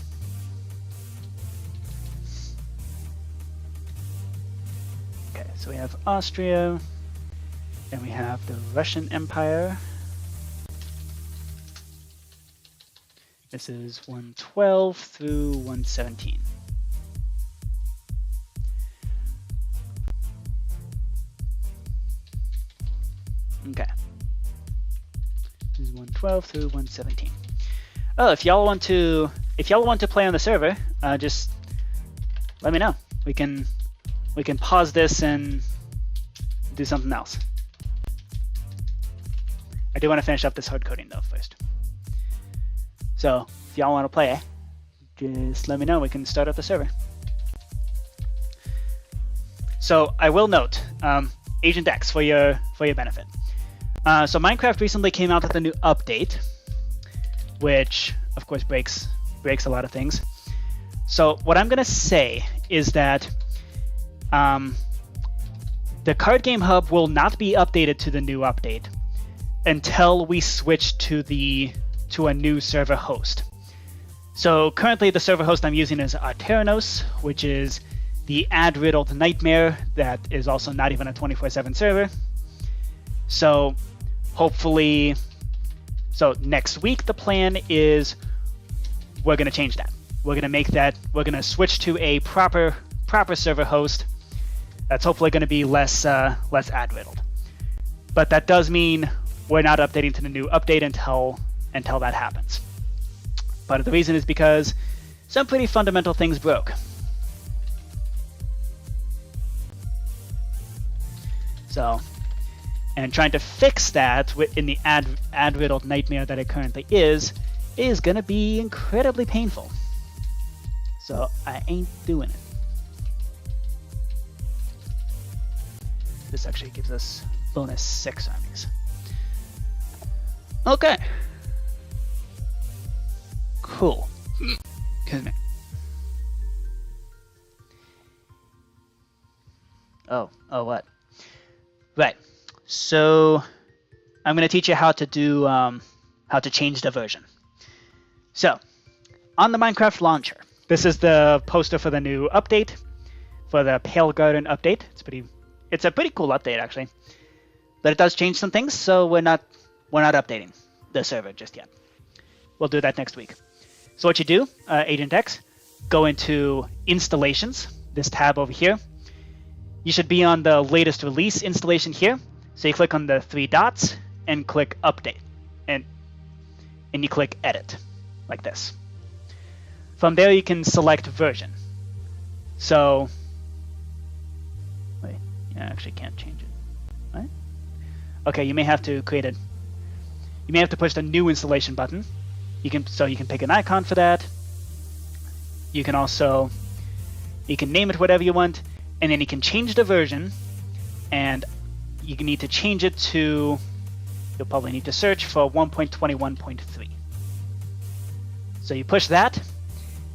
A: Okay, so we have Austria, then we have the Russian Empire, This is 112 through 117. Okay. This is 112 through 117. Oh, if y'all want to play on the server, just let me know. We can pause this and do something else. I do want to finish up this hard coding though first. So if y'all want to play, just let me know. We can start up the server. So I will note, Agent X for your benefit. So Minecraft recently came out with a new update, which of course breaks a lot of things. So what I'm gonna say is that the Card Game Hub will not be updated to the new update until we switch to a new server host. So currently the server host I'm using is Arteranos, which is the ad-riddled nightmare that is also not even a 24/7 server. So hopefully, next week the plan is we're gonna change that. We're gonna switch to a proper server host that's hopefully gonna be less ad-riddled. But that does mean we're not updating to the new update until that happens. Part of the reason is because some pretty fundamental things broke. So, and trying to fix that in the ad-riddled nightmare that it currently is going to be incredibly painful. So I ain't doing it. This actually gives us bonus 6 armies. Okay. Cool. Excuse me. Oh, what? Right. So I'm going to teach you how to do how to change the version. So on the Minecraft launcher, this is the poster for the new update, for the Pale Garden update. It's a pretty cool update actually, but it does change some things. So we're not updating the server just yet. We'll do that next week. So what you do, Agent X, go into Installations, this tab over here. You should be on the latest release installation here. So you click on the 3 dots and click Update, and you click Edit, like this. From there you can select version. So, wait, you actually can't change it, right? Okay, you may have to create it. You may have to push the new installation button. You can pick an icon for that. You can name it whatever you want, and then you can change the version, and you need to change it to, you'll probably need to search for 1.21.3. So you push that,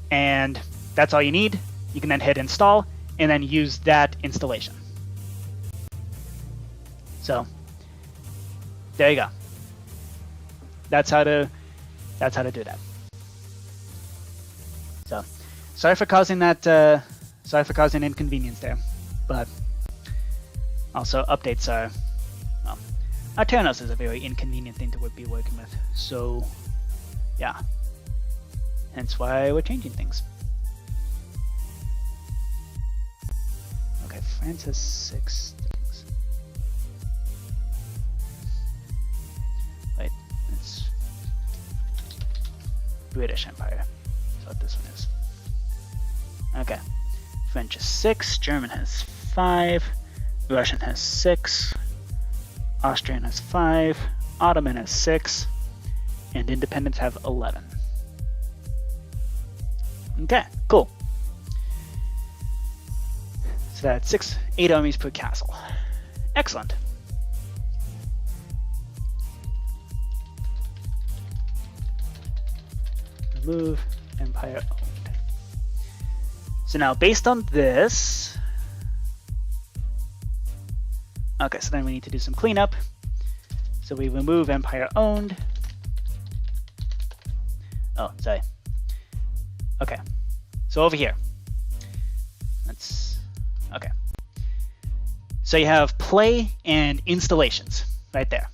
A: and that's all you need. You can then hit install, and then use that installation. So there you go. That's how to do that. So sorry for causing inconvenience there, but also updates are, well, Arteranos is a very inconvenient thing to be working with. So yeah, hence why we're changing things. Okay, France has 6 things. Wait, it's British Empire. That's what this one is. Okay, French is 6, German has 5, Russian has 6, Austrian has 5, Ottoman has 6, and independents have 11. Okay, cool. So that's 8 armies per castle. Excellent. Remove Empire owned. So now based on this, okay, so then we need to do some cleanup. So we remove Empire owned. Oh, sorry. Okay, so over here. Okay. So you have play and installations right there.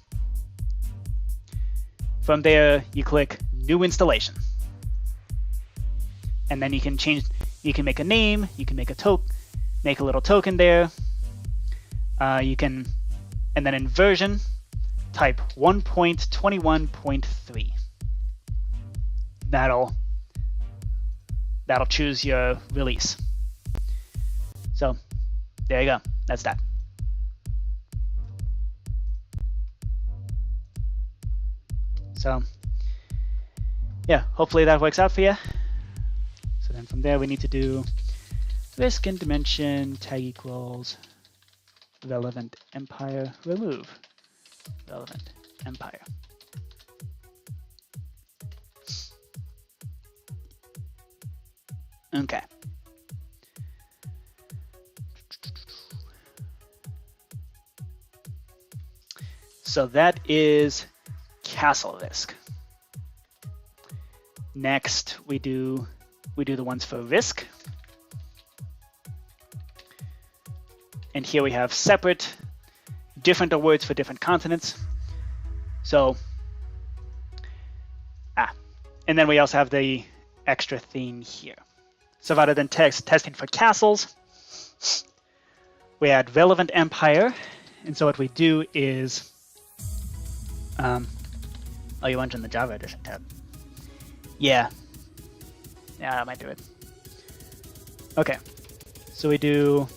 A: From there, you click new installation. and then you can make a name, you can make a little token there. You can, and then in version, type 1.21.3. That'll choose your release. So there you go. That's that. So yeah, hopefully that works out for you. So then from there we need to do risk and dimension tag equals relevant empire remove relevant empire. Okay. So that is castle risk. Next, we do the ones for risk. And here we have separate, different awards for different continents. So, and then we also have the extra thing here. So rather than testing for castles, we add relevant empire. And so what we do is, oh, you went in the Java edition tab. Yeah, that might do it. Okay, so we do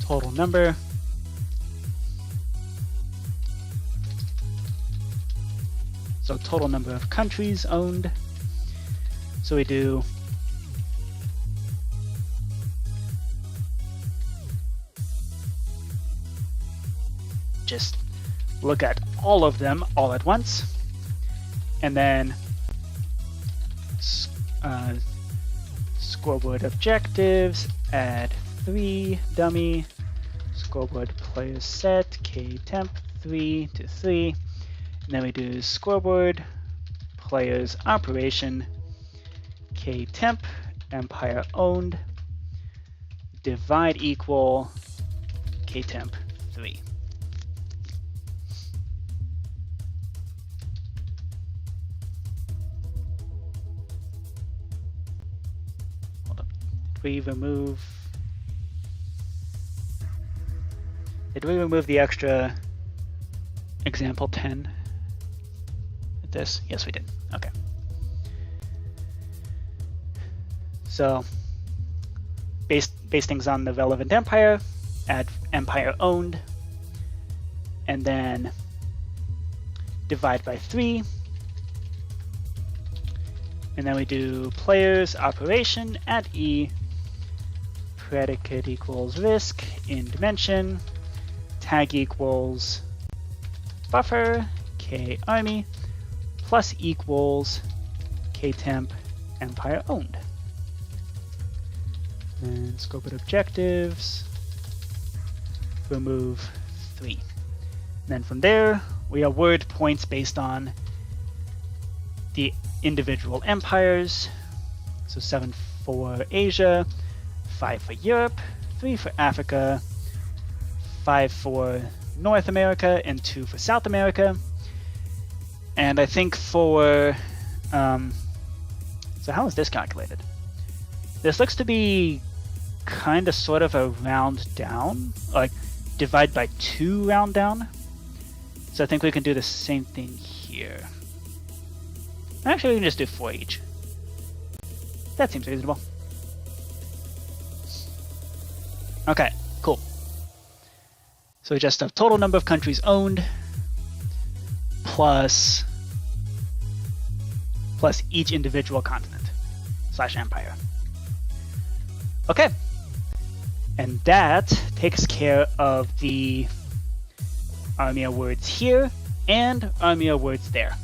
A: total number. So total number of countries owned. So we do just look at all of them all at once, and then scoreboard objectives, add 3 dummy, scoreboard player set, k temp 3 to 3, and then we do scoreboard players operation, k temp empire owned, divide equal k temp 3. Did we remove the extra example 10 at this? Yes, we did. Okay. So base things on the relevant empire, add empire owned, and then divide by 3. And then we do players operation, add E, predicate equals risk in dimension, tag equals buffer, k army, plus equals k temp empire owned. And scope it objectives, remove 3. And then from there, we award points based on the individual empires. So 7 for Asia, 5 for Europe, 3 for Africa, 5 for North America, and 2 for South America. And I think for, so how is this calculated? This looks to be kind of sort of a round down, like divide by 2 round down. So I think we can do the same thing here. Actually, we can just do 4 each. That seems reasonable. Okay, cool. So we just have total number of countries owned plus each individual continent / empire. Okay. And that takes care of the army awards here and army awards there.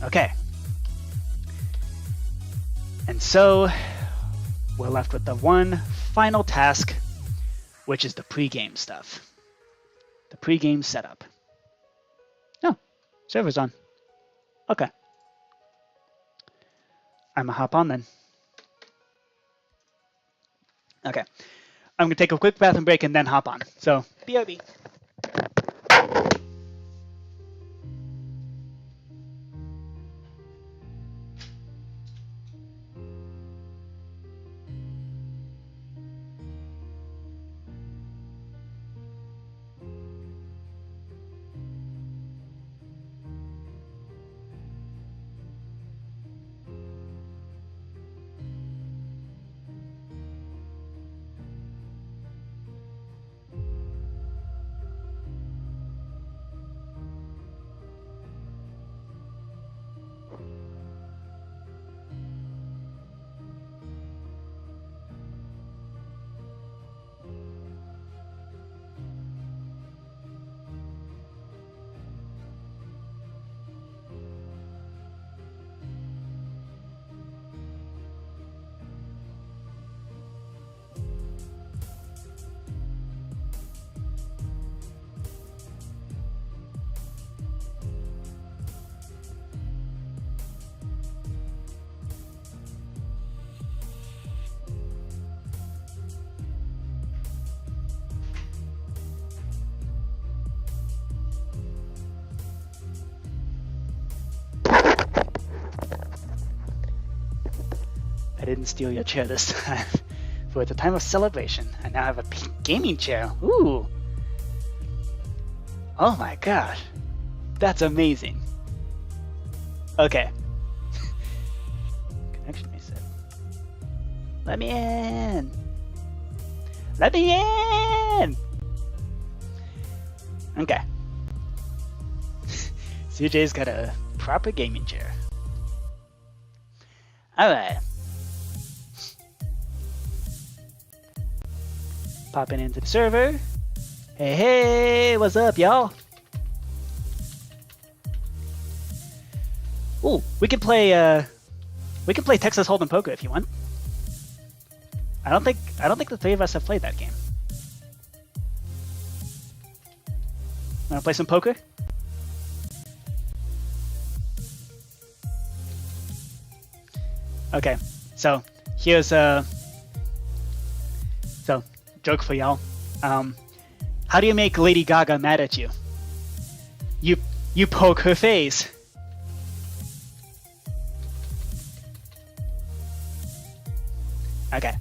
A: Okay. And so we're left with the one final task, which is the pregame stuff. The pregame setup. Oh, server's on. Okay. I'm gonna hop on then. Okay. I'm gonna take a quick bathroom break and then hop on. So, BRB. didn't steal your chair this time. For it's a time of celebration. I now have a pink gaming chair. Ooh. Oh my gosh. That's amazing. Okay. Connection reset. Let me in. Let me in. Okay. CJ's got a proper gaming chair. Alright. Popping into the server. Hey, hey, what's up, y'all? Ooh, we can play Texas Hold'em Poker if you want. I don't think the three of us have played that game. Wanna play some poker? Okay, so here's joke for y'all. How do you make Lady Gaga mad at you? You poke her face. Okay.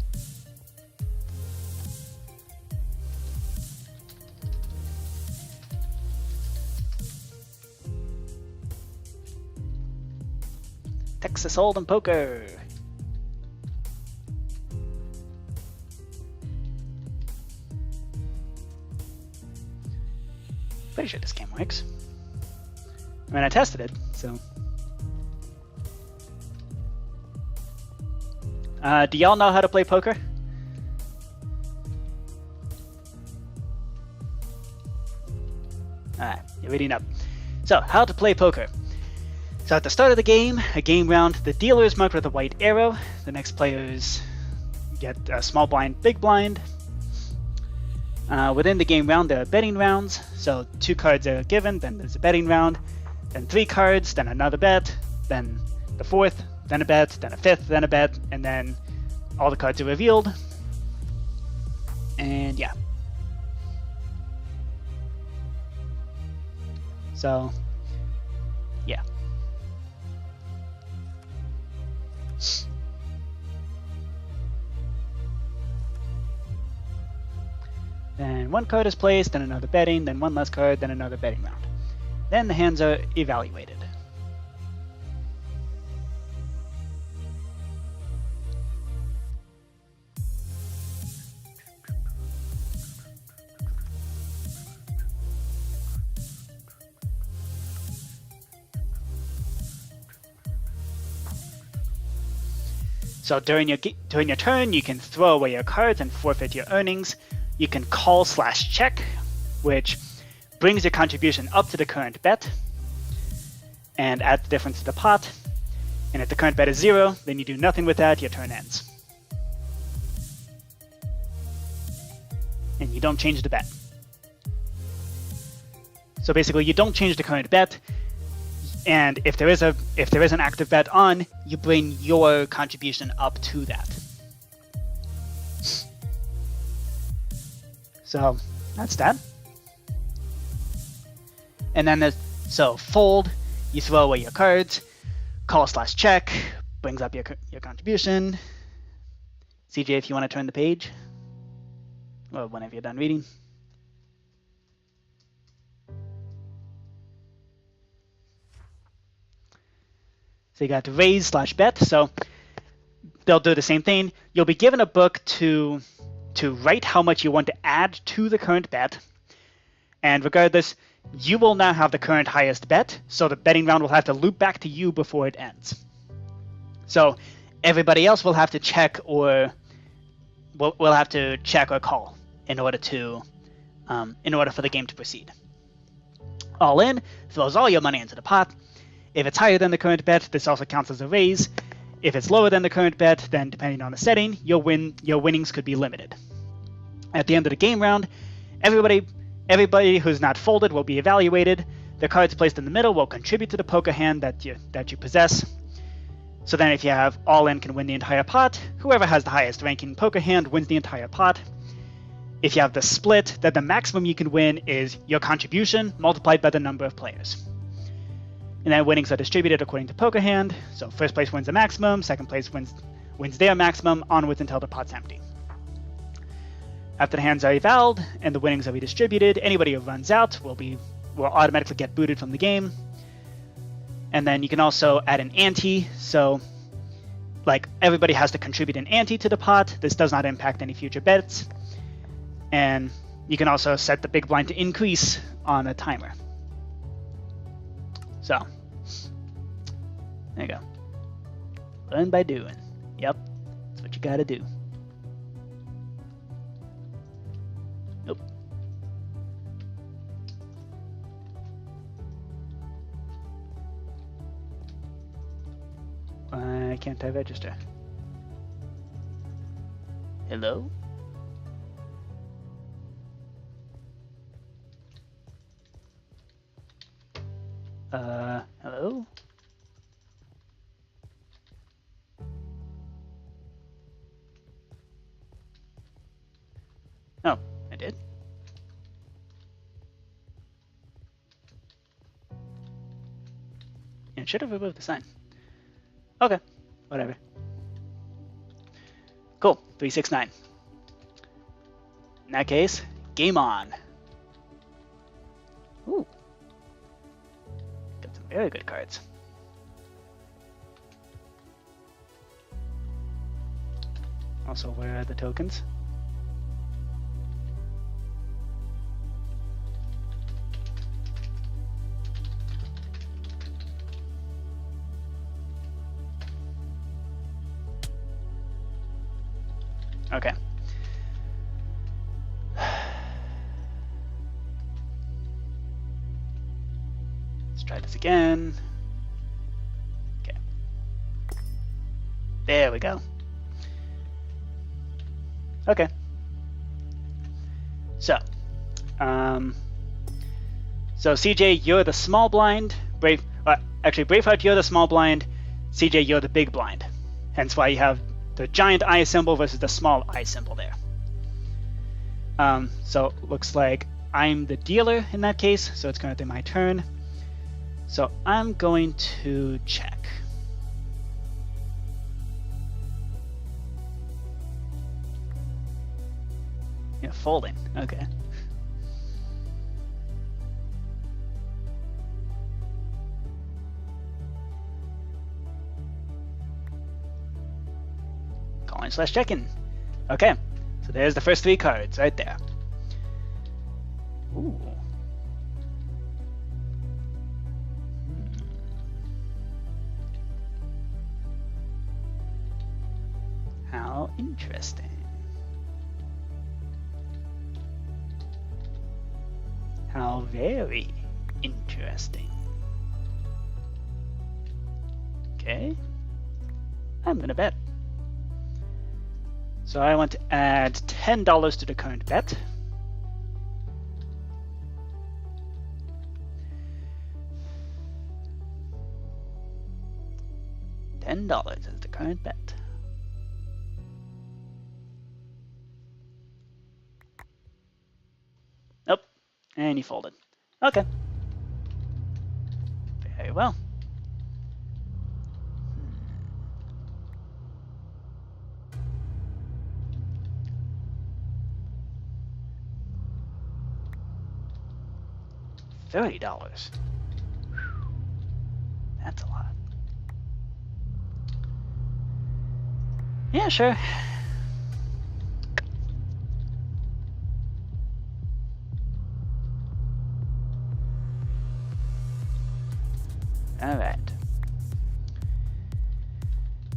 A: Texas Hold'em Poker. Pretty sure this game works. I mean, I tested it, so. Do y'all know how to play poker? Alright, you're reading up. So, how to play poker. So at the start of the game, a game round, the dealer is marked with a white arrow. The next players get a small blind, big blind. Within the game round, there are betting rounds. So 2 cards are given, then there's a betting round. Then 3 cards, then another bet, then the 4th, then a bet, then a 5th, then a bet, and then all the cards are revealed. And yeah. So, yeah. Then 1 card is placed, then another betting, then 1 less card, then another betting round. Then the hands are evaluated. So during your turn, you can throw away your cards and forfeit your earnings. You can call/check, which brings your contribution up to the current bet and adds the difference to the pot. And if the current bet is 0, then you do nothing with that, your turn ends. And you don't change the bet. So basically, you don't change the current bet, and if there is an active bet on, you bring your contribution up to that. So that's that. And then so fold, you throw away your cards. Call/check brings up your contribution. CJ, if you want to turn the page, or whenever you're done reading. So you got raise/bet. So they'll do the same thing. You'll be given a book to write how much you want to add to the current bet. And regardless, you will now have the current highest bet, so the betting round will have to loop back to you before it ends. So everybody else will have to check or call in order for the game to proceed. All in throws all your money into the pot. If it's higher than the current bet, this also counts as a raise. If it's lower than the current bet, then depending on the setting, your winnings could be limited. At the end of the game round, everybody who's not folded will be evaluated. The cards placed in the middle will contribute to the poker hand that you possess. So then if you have all in can win the entire pot, whoever has the highest ranking poker hand wins the entire pot. If you have the split, then the maximum you can win is your contribution multiplied by the number of players. And then winnings are distributed according to poker hand. So first place wins the maximum, second place wins wins their maximum onwards until the pot's empty. After the hands are evaled and the winnings are redistributed, anybody who runs out will automatically get booted from the game. And then you can also add an ante, so like everybody has to contribute an ante to the pot. This does not impact any future bets. And you can also set the big blind to increase on a timer. So, there you go. Learn by doing. Yep, that's what you gotta do. Nope. Why can't I register? Hello? Hello? Oh, I did. Yeah, it should have removed the sign. Okay, whatever. Cool, 369. In that case, game on. Ooh. Got some very good cards. Also, where are the tokens? Okay. Let's try this again. Okay. There we go. Okay. So CJ, you're the small blind. Braveheart, you're the small blind. CJ, you're the big blind. Hence why you have the giant eye symbol versus the small eye symbol there. So looks like I'm the dealer in that case, so it's currently my turn. So I'm going to check. Yeah, folding. Okay. Calling/check-in. Okay, so there's the first 3 cards right there. Ooh. How interesting. How very interesting. Okay, I'm gonna bet. So I want to add $10 to the current bet. $10 is the current bet. Nope, and he folded. Okay. Very well. $30. That's a lot. Yeah, sure. All right.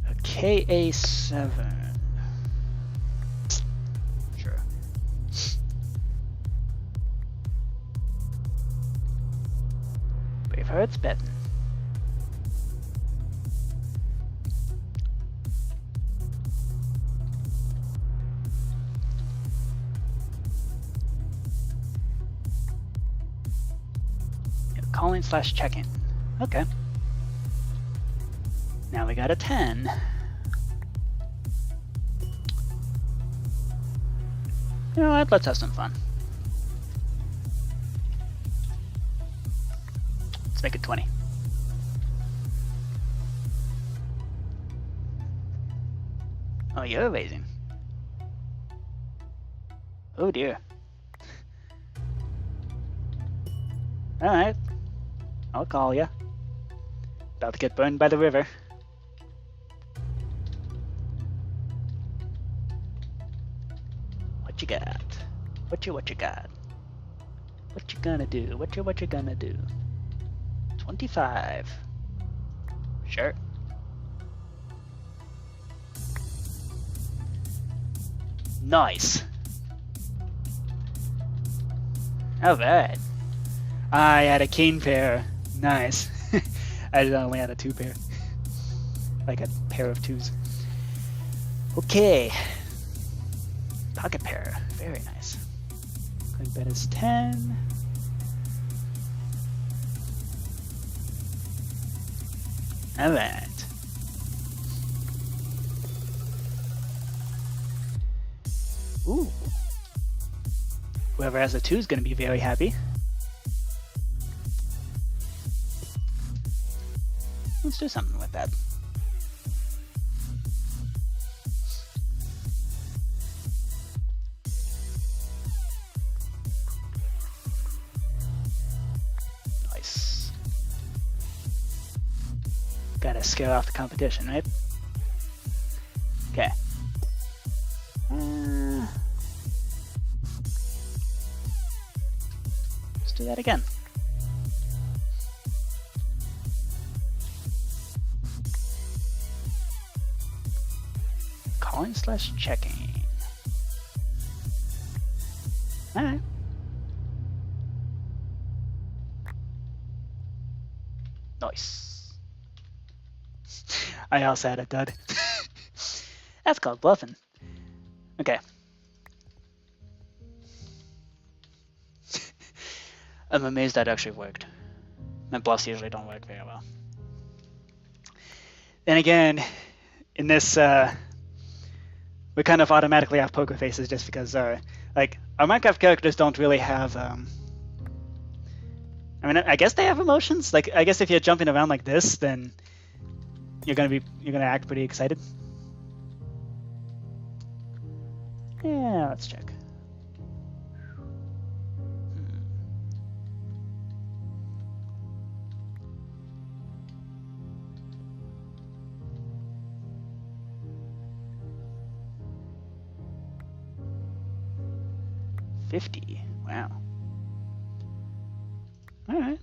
A: A KA7. Sure. Braveheart's betting. Calling/check-in. Okay. Now we got a 10. You know what? Let's have some fun. Let's make it 20. Oh, you're raising. Oh dear. Alright. I'll call ya. About to get burned by the river. What you got? What you got? What you gonna do? What you gonna do? 25. Sure. Nice. Alright. I had a cane pair. Nice. I only had a 2 pair. Like a pair of 2s. Okay. Pocket pair. Very nice. Going bet is 10. Alright. Ooh. Whoever has a 2 is going to be very happy. Let's do something with that. Nice. Gotta scare off the competition, right? Okay. Let's do that again. Calling/checking. Alright. Nice. I also had a dud. That's called bluffing. Okay. I'm amazed that actually worked. My bluffs usually don't work very well. Then again, in this, we kind of automatically have poker faces just because, like, our Minecraft characters don't really have, I mean, I guess they have emotions. Like, I guess if you're jumping around like this, then you're gonna act pretty excited. Yeah, let's check. $50. Wow. All right.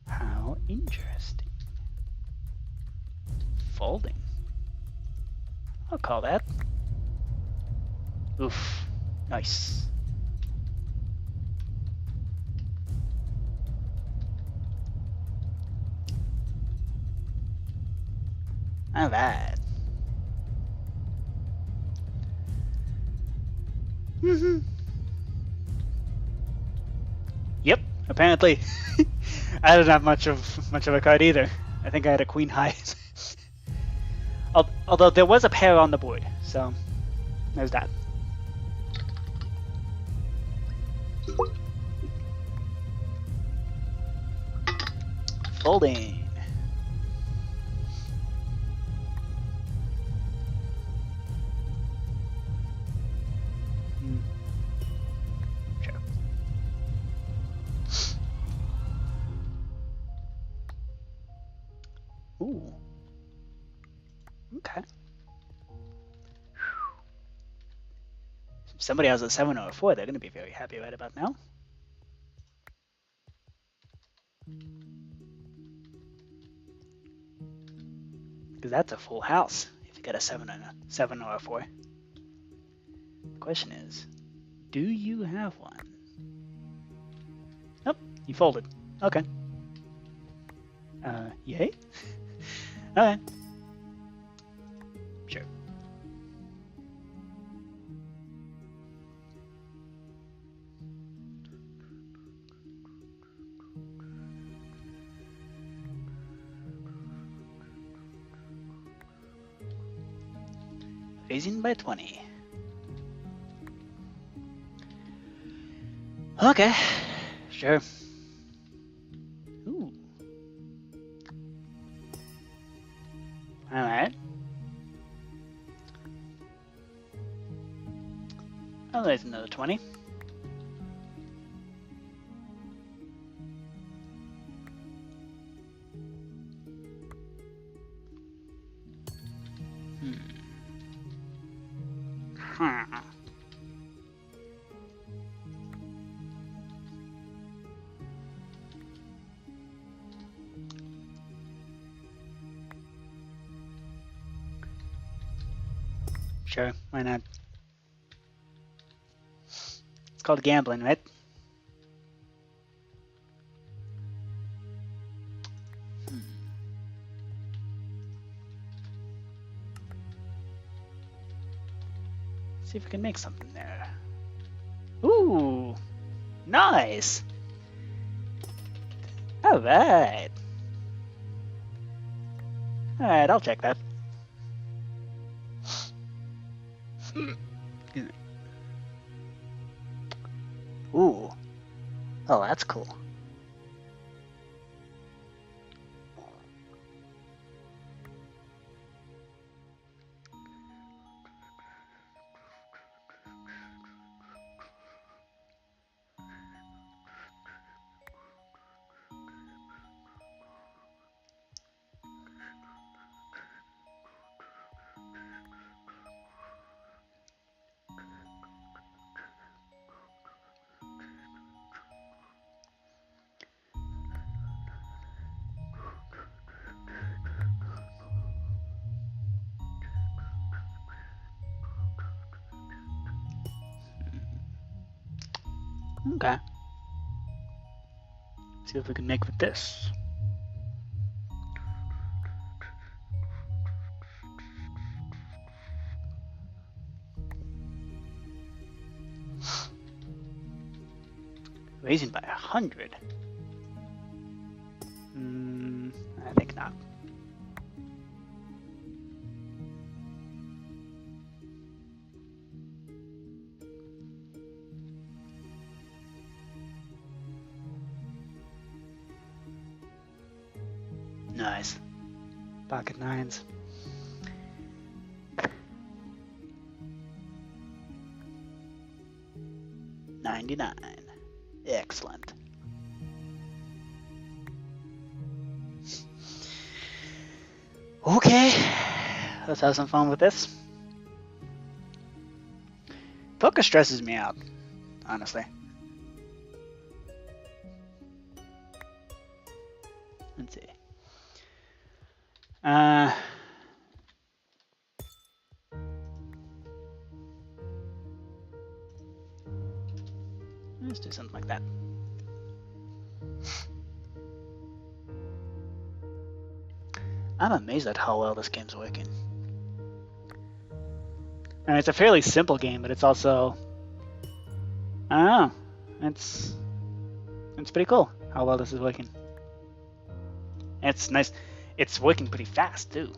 A: How interesting. Folding. I'll call that. Oof. Nice. All right. Yep. Apparently, I didn't have much of a card either. I think I had a queen high. Although there was a pair on the board, so there's that. Folding. Sure. Ooh. Okay. If somebody has a 7 or a 4, they're going to be very happy right about now. Because that's a full house if you get a 7 or a 4. The question is, do you have one? Nope, you folded. Okay. Yay? Alright. Sure. Raising by 20. Okay, sure. All right. Oh, there's another 20. Sure, why not? It's called gambling, right? See if we can make something there. Ooh, nice. All right. All right, I'll check that. Ooh. Oh, that's cool. Okay. See if we can make with this. Raising by 100. I think not. Nice. Pocket nines. $99. Excellent. Okay, let's have some fun with this. Poker stresses me out, honestly. Let's see. Let's do something like that. I'm amazed at how well this game's working. And it's a fairly simple game, but it's also, I don't know, it's pretty cool how well this is working. It's nice. It's working pretty fast too.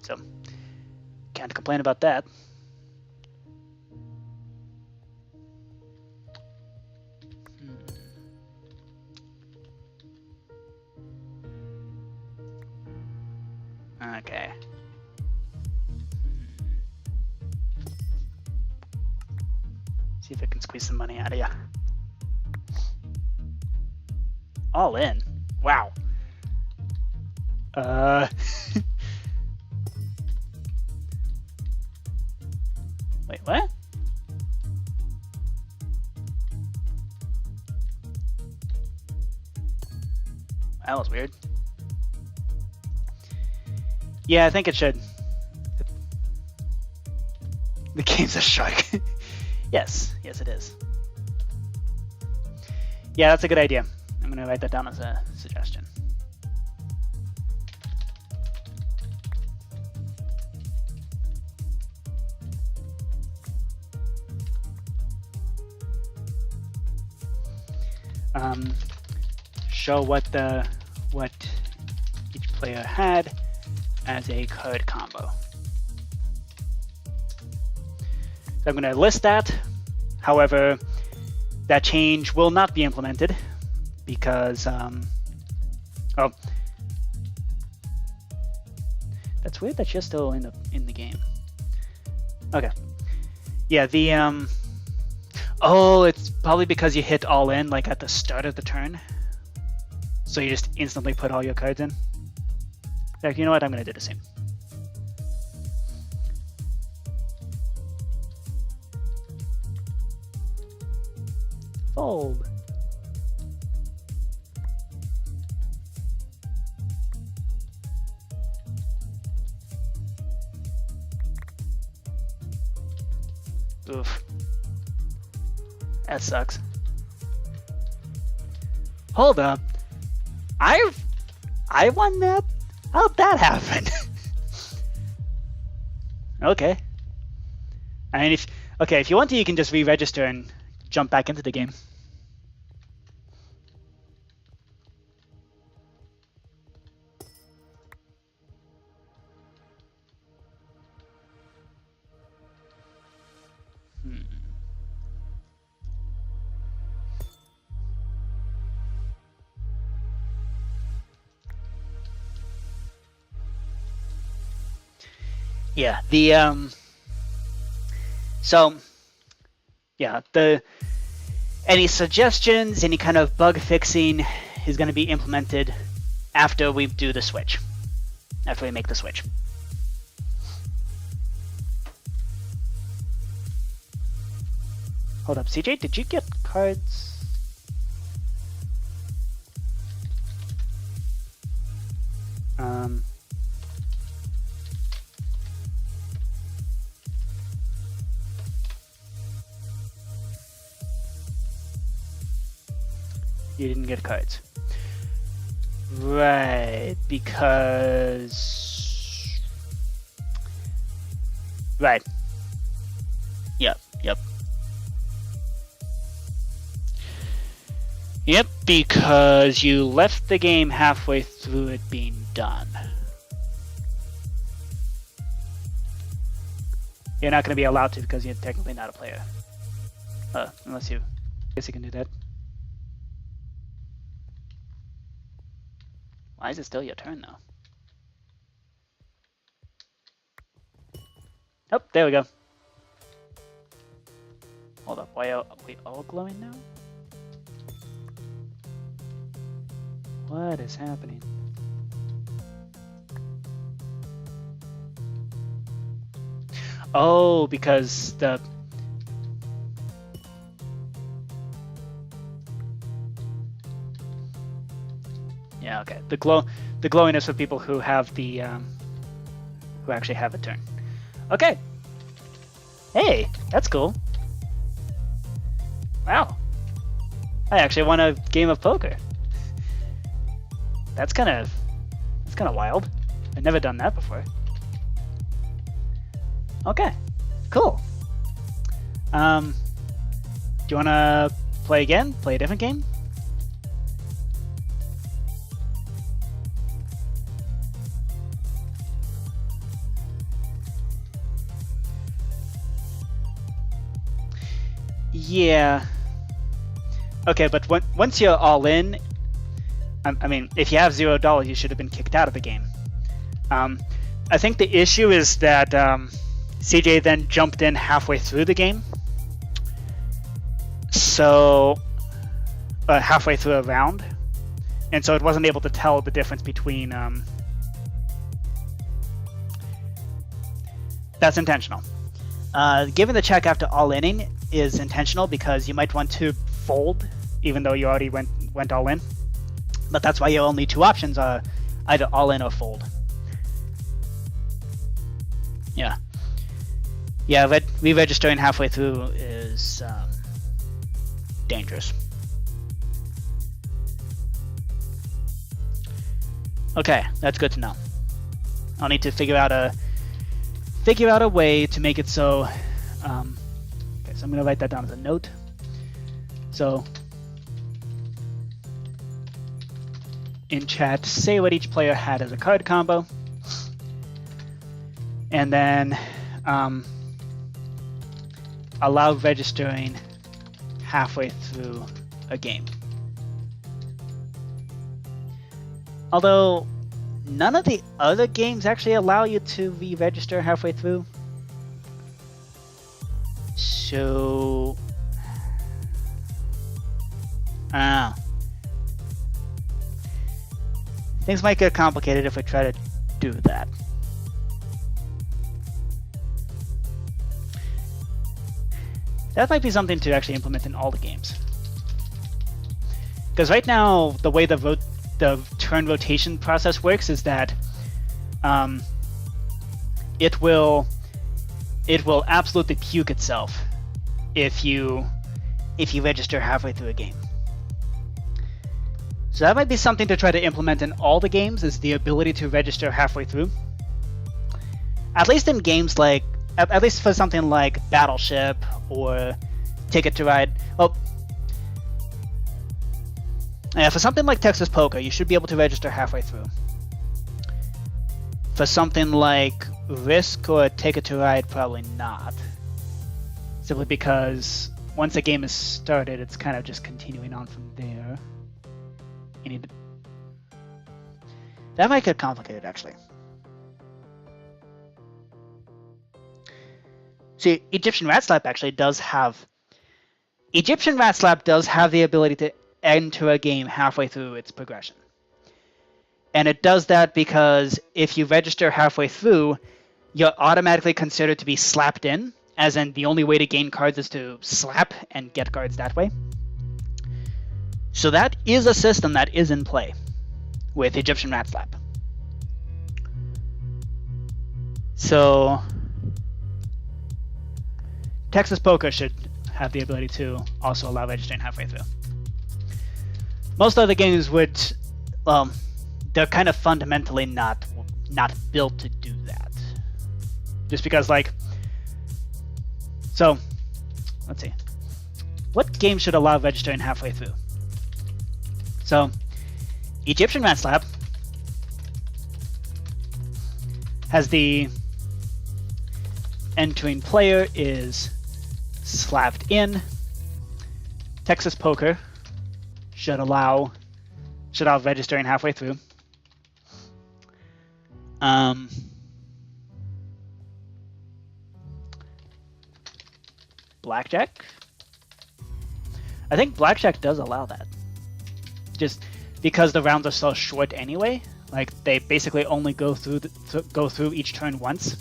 A: So can't complain about that. Okay. See if I can squeeze some money out of you. All in. Wow. Wait, what? That was weird. Yeah, I think it should. The game's a shark. Yes, it is. Yeah, that's a good idea. I'm going to write that down as a suggestion. Show what each player had as a card combo. So I'm going to list that. However, that change will not be implemented because It's weird that you're still in the game. Okay. Yeah, the oh, it's probably because you hit all in like at the start of the turn. So you just instantly put all your cards in. Like, you know what? I'm gonna do the same. Fold. Oof. That sucks. Hold up. I won that? How'd that happen? Okay. I mean, if you want to, you can just re-register and jump back into the game. Yeah, any suggestions, any kind of bug fixing is going to be implemented after we do the switch. After we make the switch. Hold up, CJ, did you get cards? You didn't get cards. Right, because... Right. Yep. Yep, because you left the game halfway through it being done. You're not going to be allowed to because you're technically not a player. Unless you... I guess you can do that. Why is it still your turn, though? Oh, there we go. Hold up, why are we all glowing now? What is happening? Oh, because the... Yeah, okay. The glowing is for people who have the who actually have a turn. Okay. Hey, that's cool. Wow. I actually won a game of poker. That's kind of wild. I've never done that before. Okay. Cool. Do you want to play again? Play a different game? Yeah. Okay, but once you're all in, I mean, if you have $0, you should have been kicked out of the game. I think the issue is that CJ then jumped in halfway through the game. So, halfway through a round. And so it wasn't able to tell the difference between... That's intentional. Giving the check after all inning is intentional because you might want to fold, even though you already went all in. But that's why your only two options are either all in or fold. Yeah. Yeah, re-registering halfway through is dangerous. Okay, that's good to know. I'll need to figure out a way to make it so. Okay, so I'm gonna write that down as a note. So in chat, say what each player had as a card combo, and then allow registering halfway through a game. Although None of the other games actually allow you to re-register halfway through. So... things might get complicated if we try to do that. That might be something to actually implement in all the games. Because right now, the way the turn rotation process works is that it will absolutely puke itself if you register halfway through a game. So that might be something to try to implement in all the games, is the ability to register halfway through. At least in games like, at least for something like Battleship or Ticket to Ride. Well, yeah, for something like Texas Poker, you should be able to register halfway through. For something like Risk or Ticket to Ride, probably not. Simply because once a game is started, it's kind of just continuing on from there. You need to... That might get complicated, actually. See, Egyptian Rat Slap actually does have... Egyptian Rat Slap does have the ability to enter a game halfway through its progression. And it does that because if you register halfway through, you're automatically considered to be slapped in, as in the only way to gain cards is to slap and get cards that way. So that is a system that is in play with Egyptian Rat Slap. So Texas Poker should have the ability to also allow registering halfway through. Most other games would, well, they're kind of fundamentally not built to do that. Just because, like, so let's see, what game should allow registering halfway through? So Egyptian Rat Slap has the entering player is slapped in. Texas Poker should allow registering halfway through. Blackjack? I think Blackjack does allow that. Just because the rounds are so short anyway, like they basically only go through each turn once.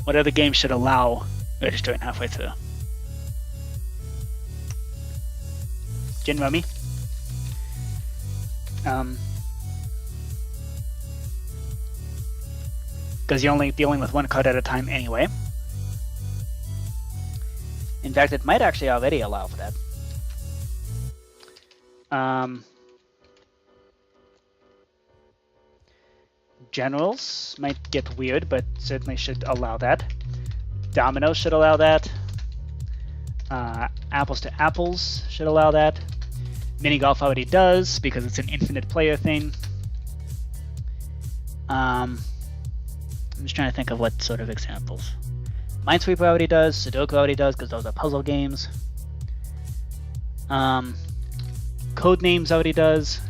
A: What other games should allow registering halfway through? Gin Rummy. Because you're only dealing with one card at a time anyway. In fact, it might actually already allow for that. Generals might get weird, but certainly should allow that. Dominoes should allow that. Apples to Apples should allow that. Mini Golf already does, because it's an infinite player thing. I'm just trying to think of what sort of examples. Minesweeper already does, Sudoku already does, because those are puzzle games. Codenames already does.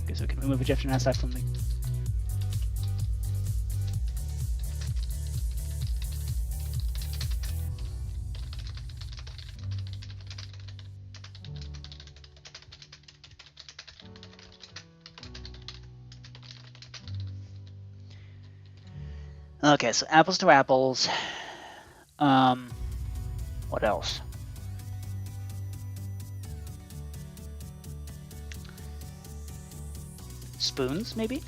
A: Okay, so we can remove Egyptian Rat Slap from the... Okay, so apples to apples. What else? Spoons, maybe?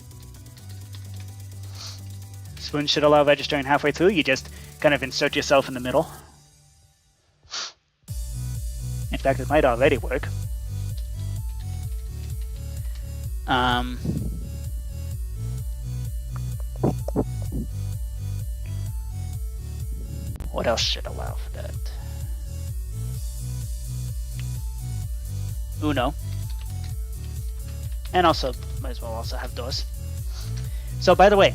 A: Spoons should allow registering halfway through. You just kind of insert yourself in the middle. In fact, it might already work. What else should allow for that? Uno. And also, might as well also have doors. So, by the way,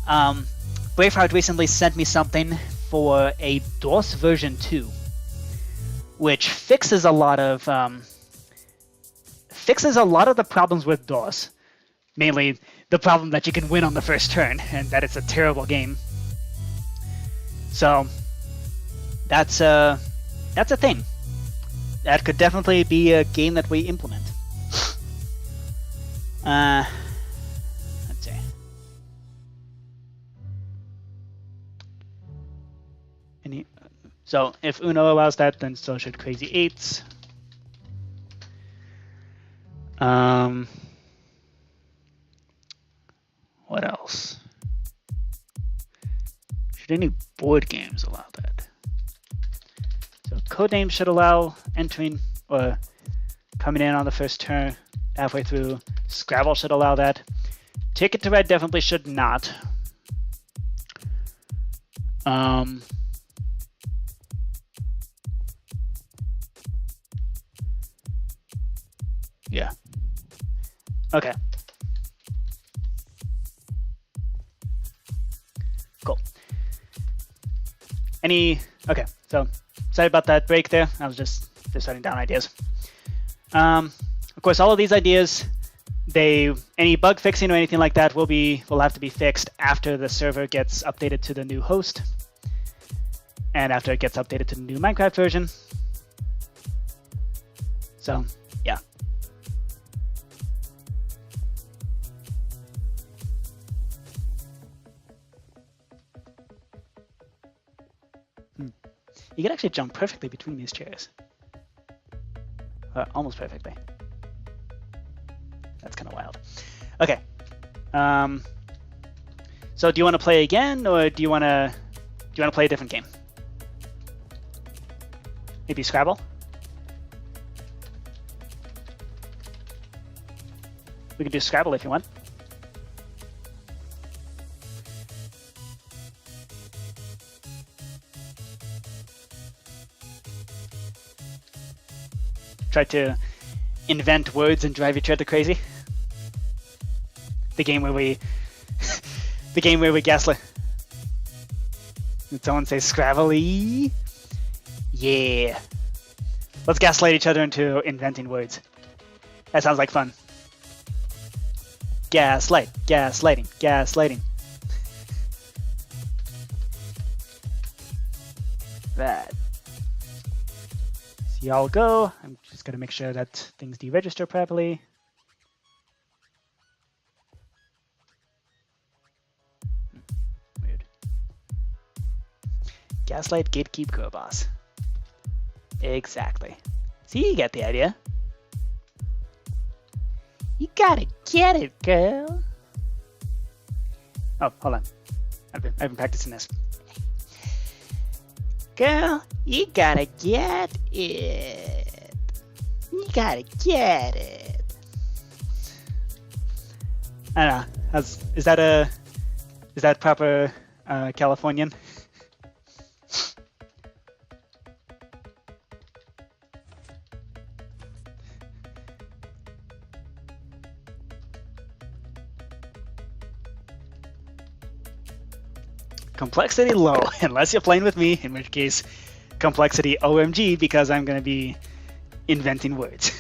A: Braveheart recently sent me something for a DOS version 2, which fixes a lot of the problems with DOS. Mainly the problem that you can win on the first turn, and that it's a terrible game. So that's a thing. That could definitely be a game that we implement. Let's see. So if Uno allows that, then so should Crazy Eights. What else? Should any board games allow that? So Codenames should allow entering or coming in on the first turn halfway through. Scrabble should allow that. Ticket to Ride definitely should not. Yeah. Okay. Cool. Okay, so sorry about that break there. I was just writing down ideas. Of course, all of these ideas, any bug fixing or anything like that will have to be fixed after the server gets updated to the new host, and after it gets updated to the new Minecraft version. So, yeah. You can actually jump perfectly between these chairs. Almost perfectly. That's kind of wild. Okay. So do you want to play again, or do you want to play a different game? Maybe Scrabble? We can do Scrabble if you want. Try to invent words and drive each other crazy. The game where we gaslight. Did someone say Scrabble-y? Yeah. Let's gaslight each other into inventing words. That sounds like fun. Gaslighting. That. See y'all go. I'm just gonna make sure that things deregister properly. Weird. Gaslight, gatekeep, girl boss. Exactly. See, you get the idea. You gotta get it, girl. Oh, hold on. I've been practicing this. Girl, you gotta get it. You gotta get it. I don't know. Is that proper Californian? Complexity low, unless you're playing with me, in which case complexity OMG, because I'm going to be inventing words.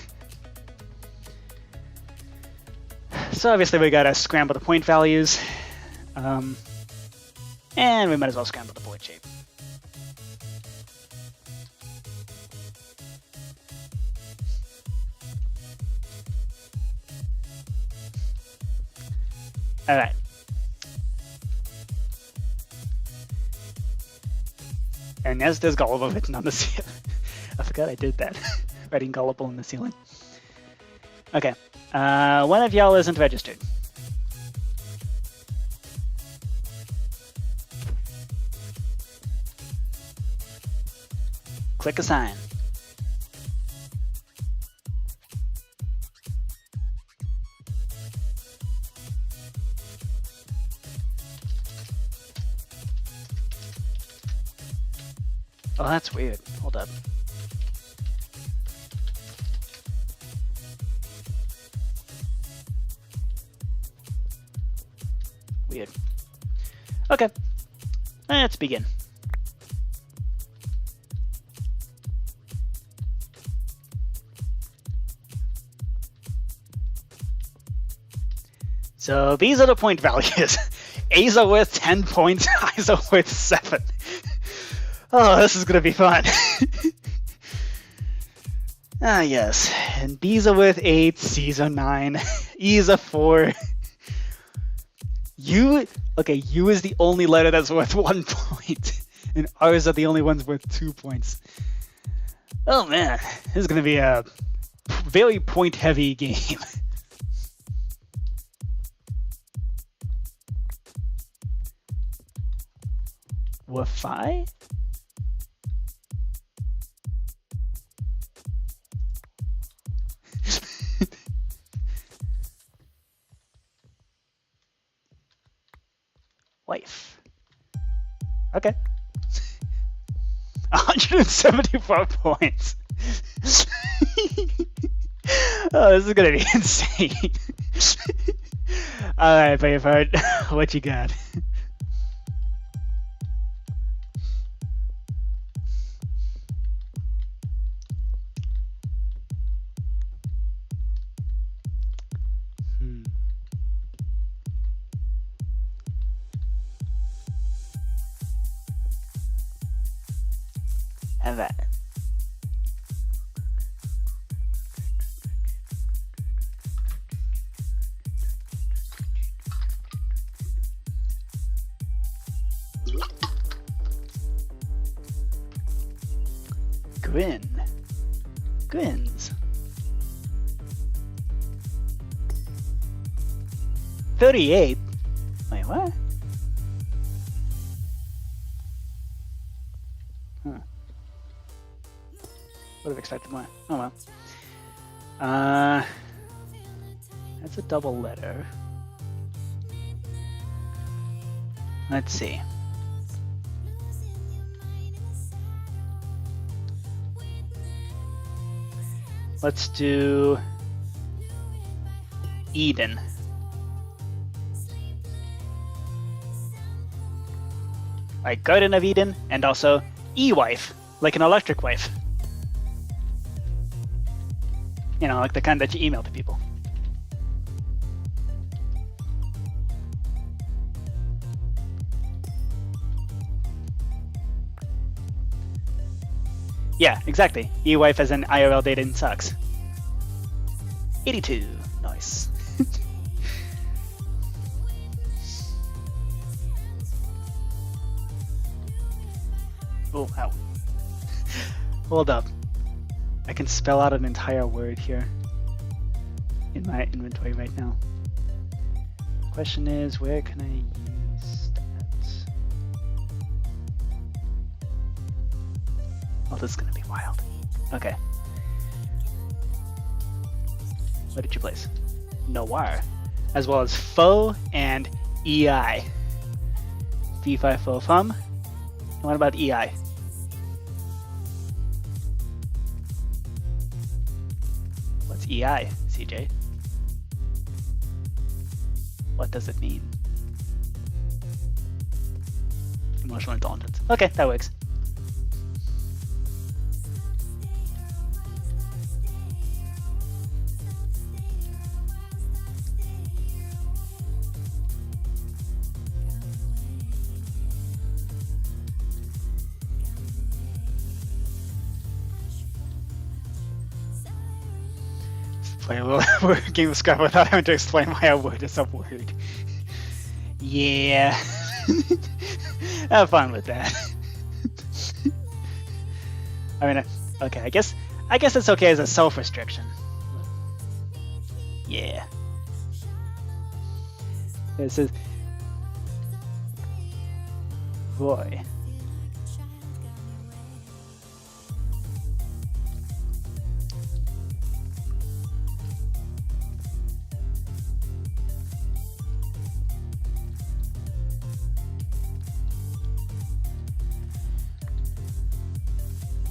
A: So obviously we got to scramble the point values, and we might as well scramble the board shape. All right. And yes, there's gullible written on the ceiling. I forgot I did that. Writing gullible in the ceiling. Okay. One of y'all isn't registered. Click assign. Oh, that's weird. Hold up. Weird. Okay. Let's begin. So these are the point values. A's are worth 10 points, I's are worth 7. Oh, this is gonna be fun. Ah, yes. And B's are worth 8, C's are 9, E's are 4. U is the only letter that's worth 1 point. And R's are the only ones worth 2 points. Oh man, this is gonna be a very point-heavy game. Wi-Fi? Wife. Okay. 174 points. Oh, this is gonna be insane. Alright, Braveheart, what you got? And that. Grin. Grins. 38? Wait, what? Would have expected more. Oh well. That's a double letter. Let's see. Let's do Eden. Like Garden of Eden, and also E-wife, like an electric wife. You know, like the kind that you email to people. Yeah, exactly. E-wife as an IRL dating sucks. 82. Nice. Oh, ow. Hold up. I can spell out an entire word here in my inventory right now. Question is, where can I use stats? Oh, this is gonna be wild. Okay. What did you place? Noir, as well as Faux and EI. D5 Faux Fum. And what about EI? What's EI, CJ? What does it mean? Emotional intelligence. Okay, that works. Play a little game of Scrabble without having to explain why a word is a word. Yeah. Have fun with that. I mean, okay, I guess it's okay as a self-restriction. Yeah. This is boy.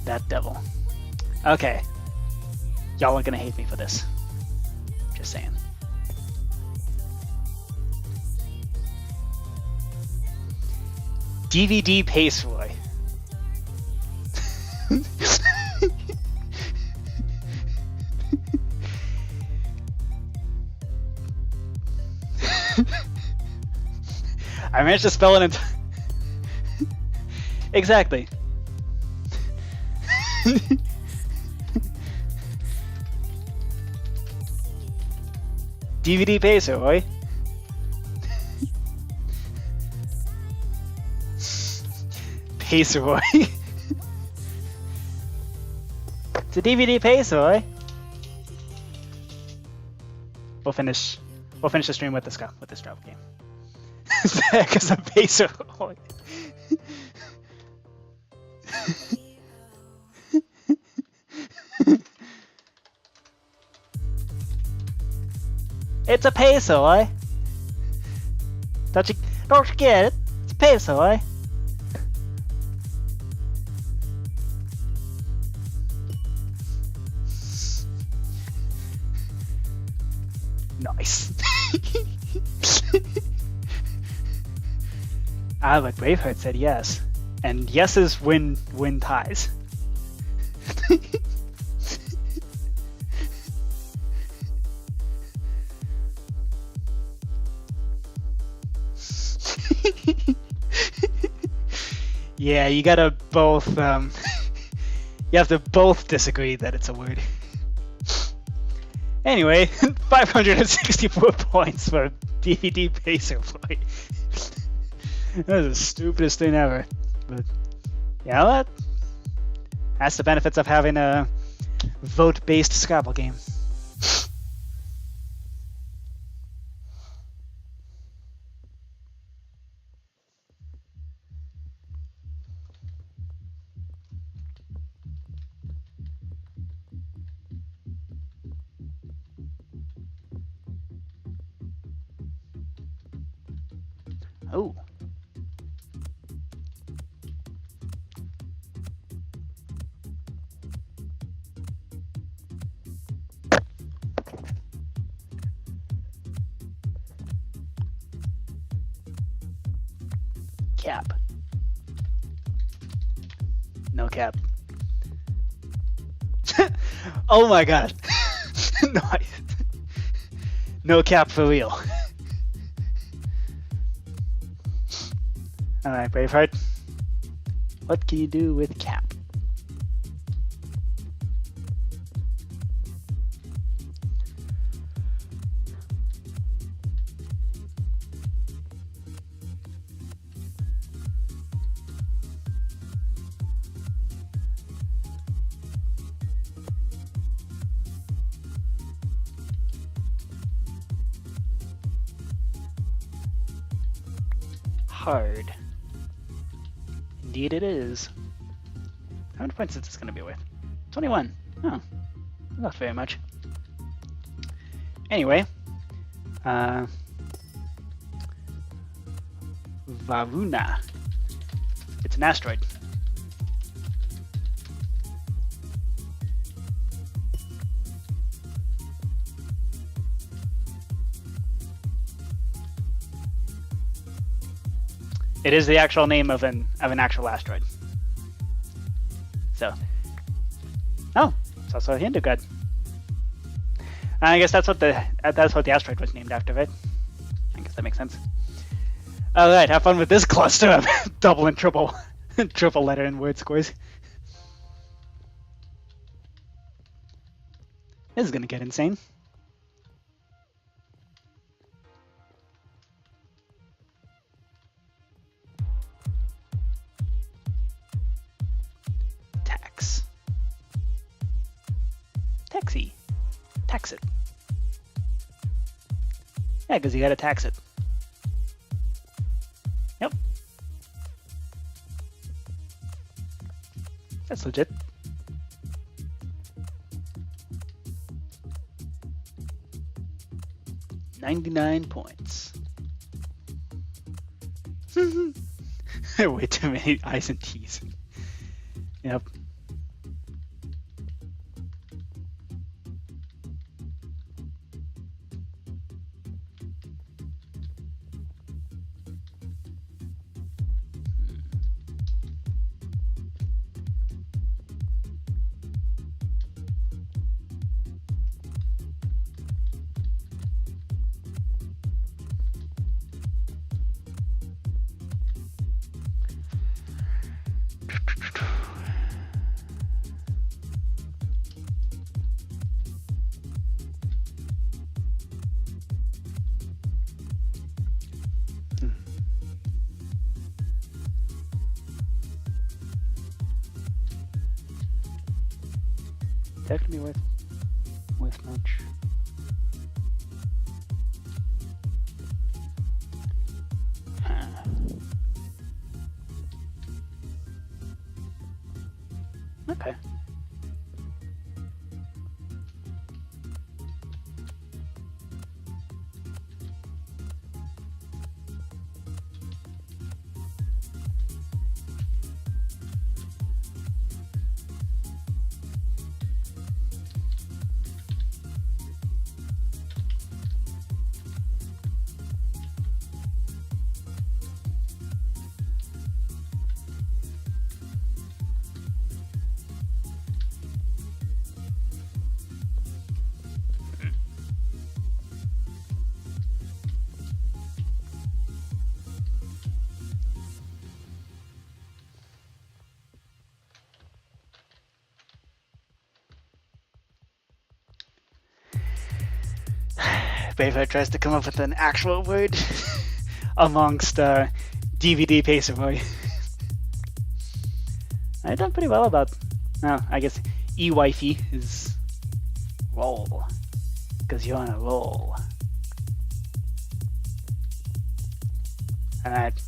A: That devil. Okay. Y'all are gonna hate me for this. Just saying. DVD pace Roy. I managed to spell it in. Exactly. DVD peso, Roy. Peso, Roy. It's a DVD peso, Roy. We'll finish the stream with this Scrabble game. Because of peso, Roy. It's a peso, eh? Don't forget it. It's a peso, eh? Nice. But Braveheart said yes, and yeses win ties. Yeah, you gotta both. You have to both disagree that it's a word. Anyway, 564 points for DVD Pacer Boy. That was the stupidest thing ever. But you know what? That's the benefits of having a vote-based Scrabble game. Oh. Cap. No cap. Oh my god. No, no cap for real. Alright, Braveheart. What can you do with cap? Hard. Indeed it is. How many points is this going to be worth? 21. Oh, not very much. Anyway, Varuna. It's an asteroid. It is the actual name of an actual asteroid. So, oh, it's also a Hindu god. I guess that's what the asteroid was named after, right? I guess that makes sense. All right, have fun with this cluster of double and triple letter and word scores. This is gonna get insane. Taxi. Tax it. Yeah, because you gotta tax it. Yep. That's legit. $99 points. Way too many I's and T's. Yep. That could be worth much. Huh. Okay. Braveheart tries to come up with an actual word amongst DVD paperboy. I've done pretty well about. I guess E-wifey is roll, because you're on a roll. Alright.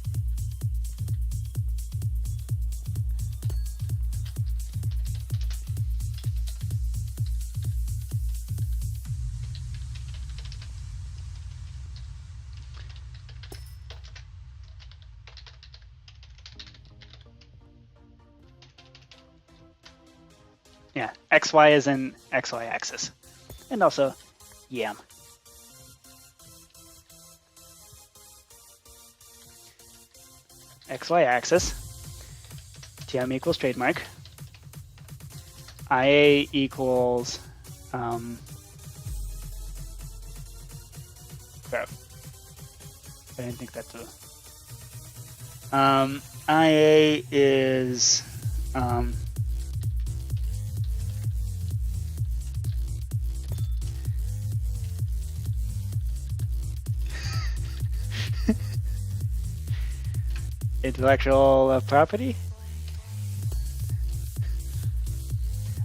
A: Yeah, XY is in XY axis. And also yam. XY axis. TM equals trademark. IA equals graph. I didn't think that through. IA is intellectual property?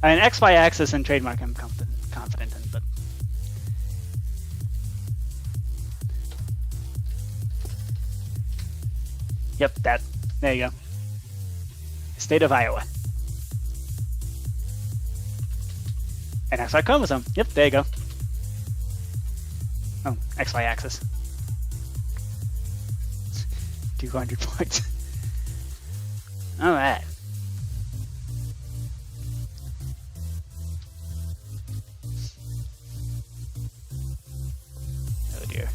A: I mean, XY axis and trademark I'm confident in, but yep, that. There you go. State of Iowa. And XY chromosome. Yep, there you go. Oh, XY axis. 200 points. All right. Oh dear.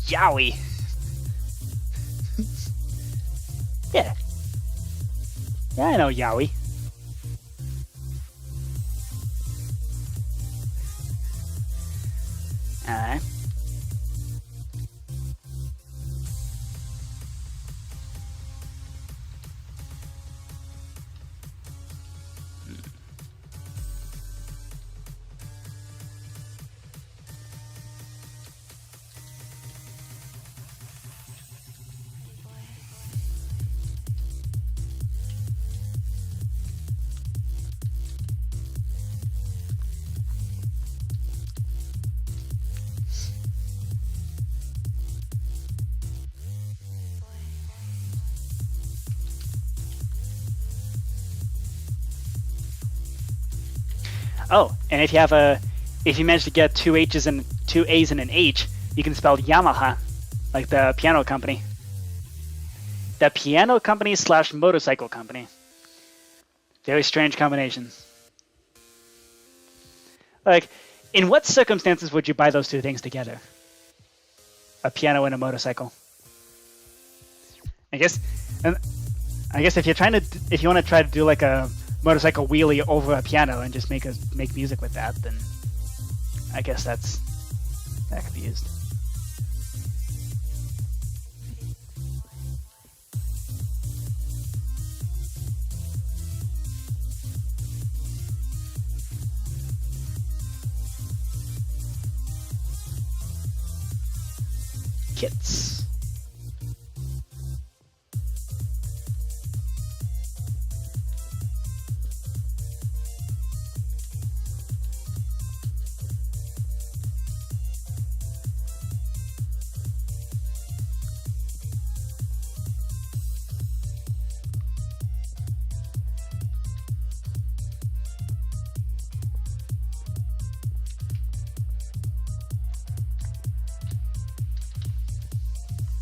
A: Yowie. Yeah. Yeah, I know Yowie. Alright. Oh, and if you manage to get two H's and two A's and an H, you can spell Yamaha, like the piano company. The piano company / motorcycle company. Very strange combination. Like, in what circumstances would you buy those two things together? A piano and a motorcycle. I guess if you want to try to do like a motorcycle wheelie over a piano and just make music with that, then I guess that could be used. kits.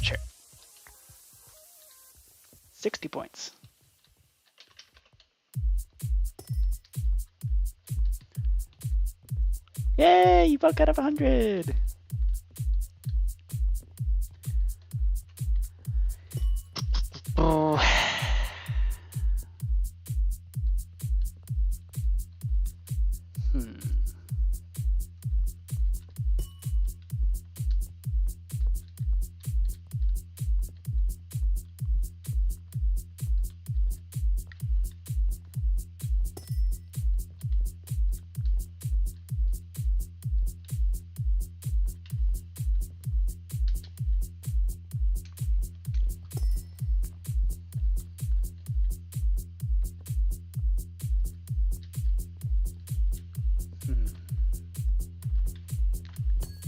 A: Sure. 60 points. Yay, you broke out of 100. Oh.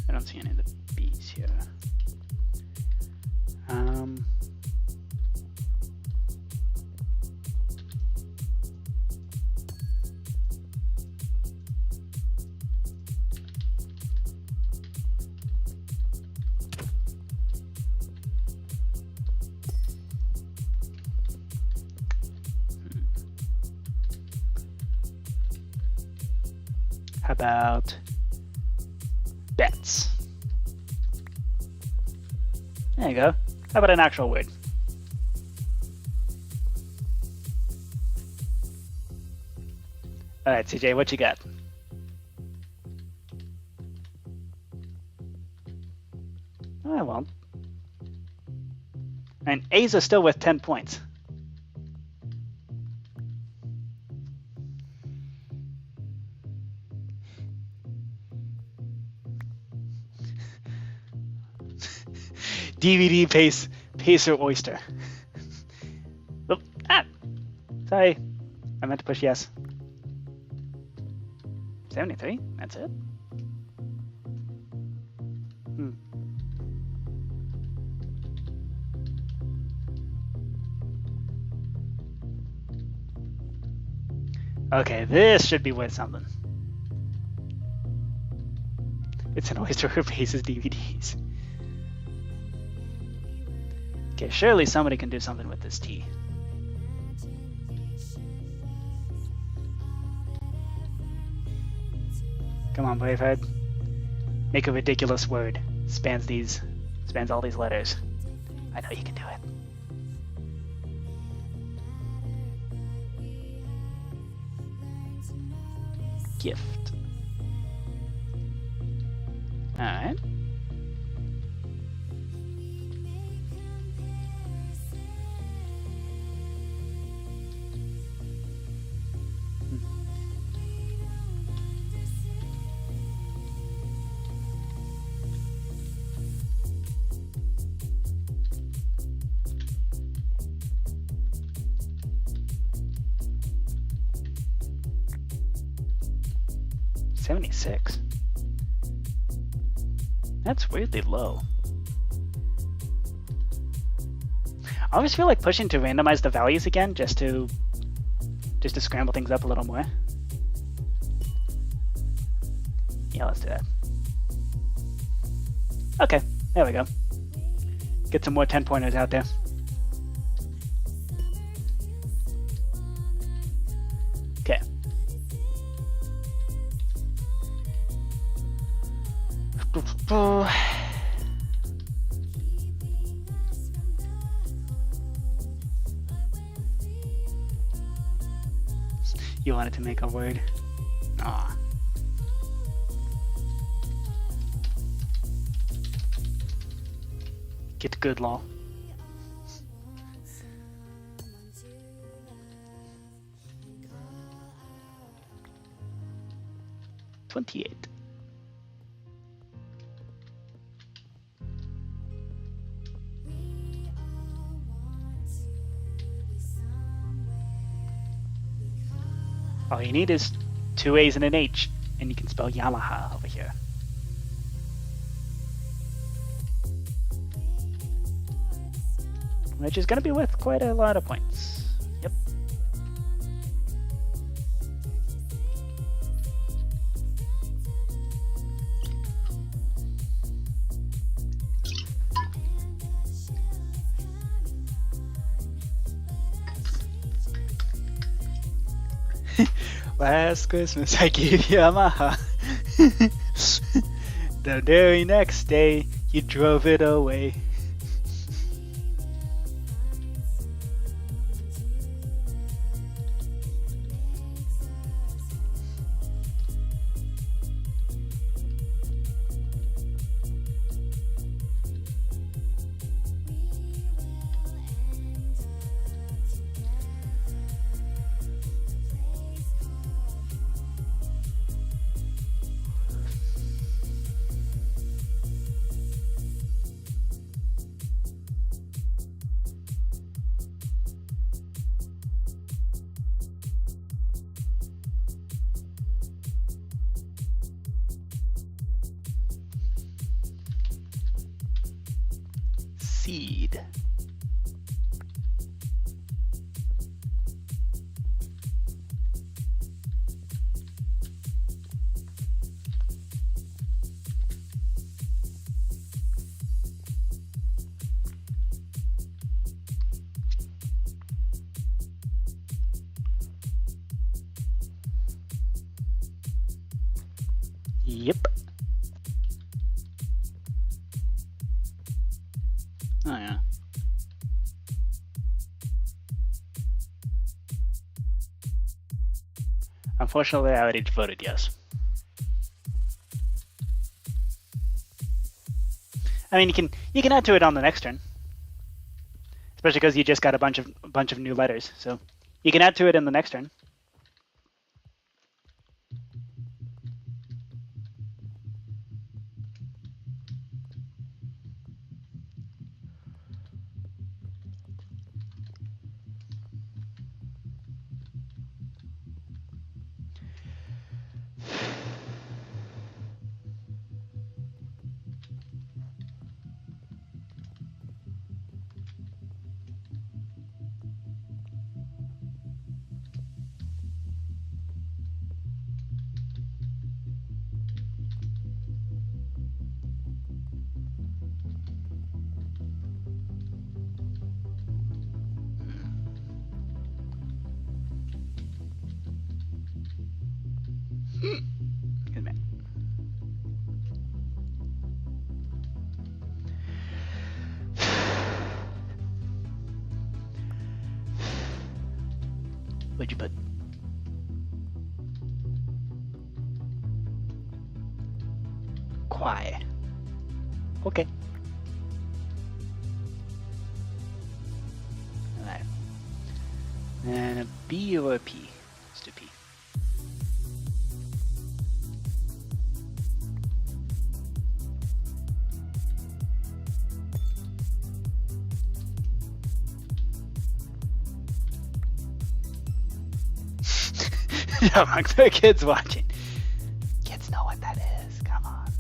A: I don't see any of the B's here. How about bets? There you go. How about an actual word? All right, CJ, what you got? Oh, I won't. And A's are still with 10 points. DVD pacer oyster. Oh, sorry. I meant to push yes. 73? That's it? Okay, this should be worth something. It's an oyster who paces DVDs. Okay, surely somebody can do something with this T. Come on, Braveheart. Make a ridiculous word. Spans all these letters. I know you can do it. Gift. Alright. $76. That's weirdly low. I always feel like pushing to randomize the values again just to scramble things up a little more. Yeah, let's do that. Okay, there we go. Get some more 10-pointers out there. Okay. You wanted to make a word? Aw. Get good, lol. $28. All you need is 2 A's and an H, and you can spell Yamaha over here. Which is going to be worth quite a lot of points. Yep. Last Christmas I gave you Yamaha. The very next day you drove it away. Seed. Yep. Oh yeah. Unfortunately, I already voted yes. I mean, you can add to it on the next turn, especially because you just got a bunch of new letters. So you can add to it in the next turn. Good man. What'd you put? Quiet. Okay. Alright. And a B or a P? Let's do P. Javamonk, the kids watching. Kids know what that is. Come on.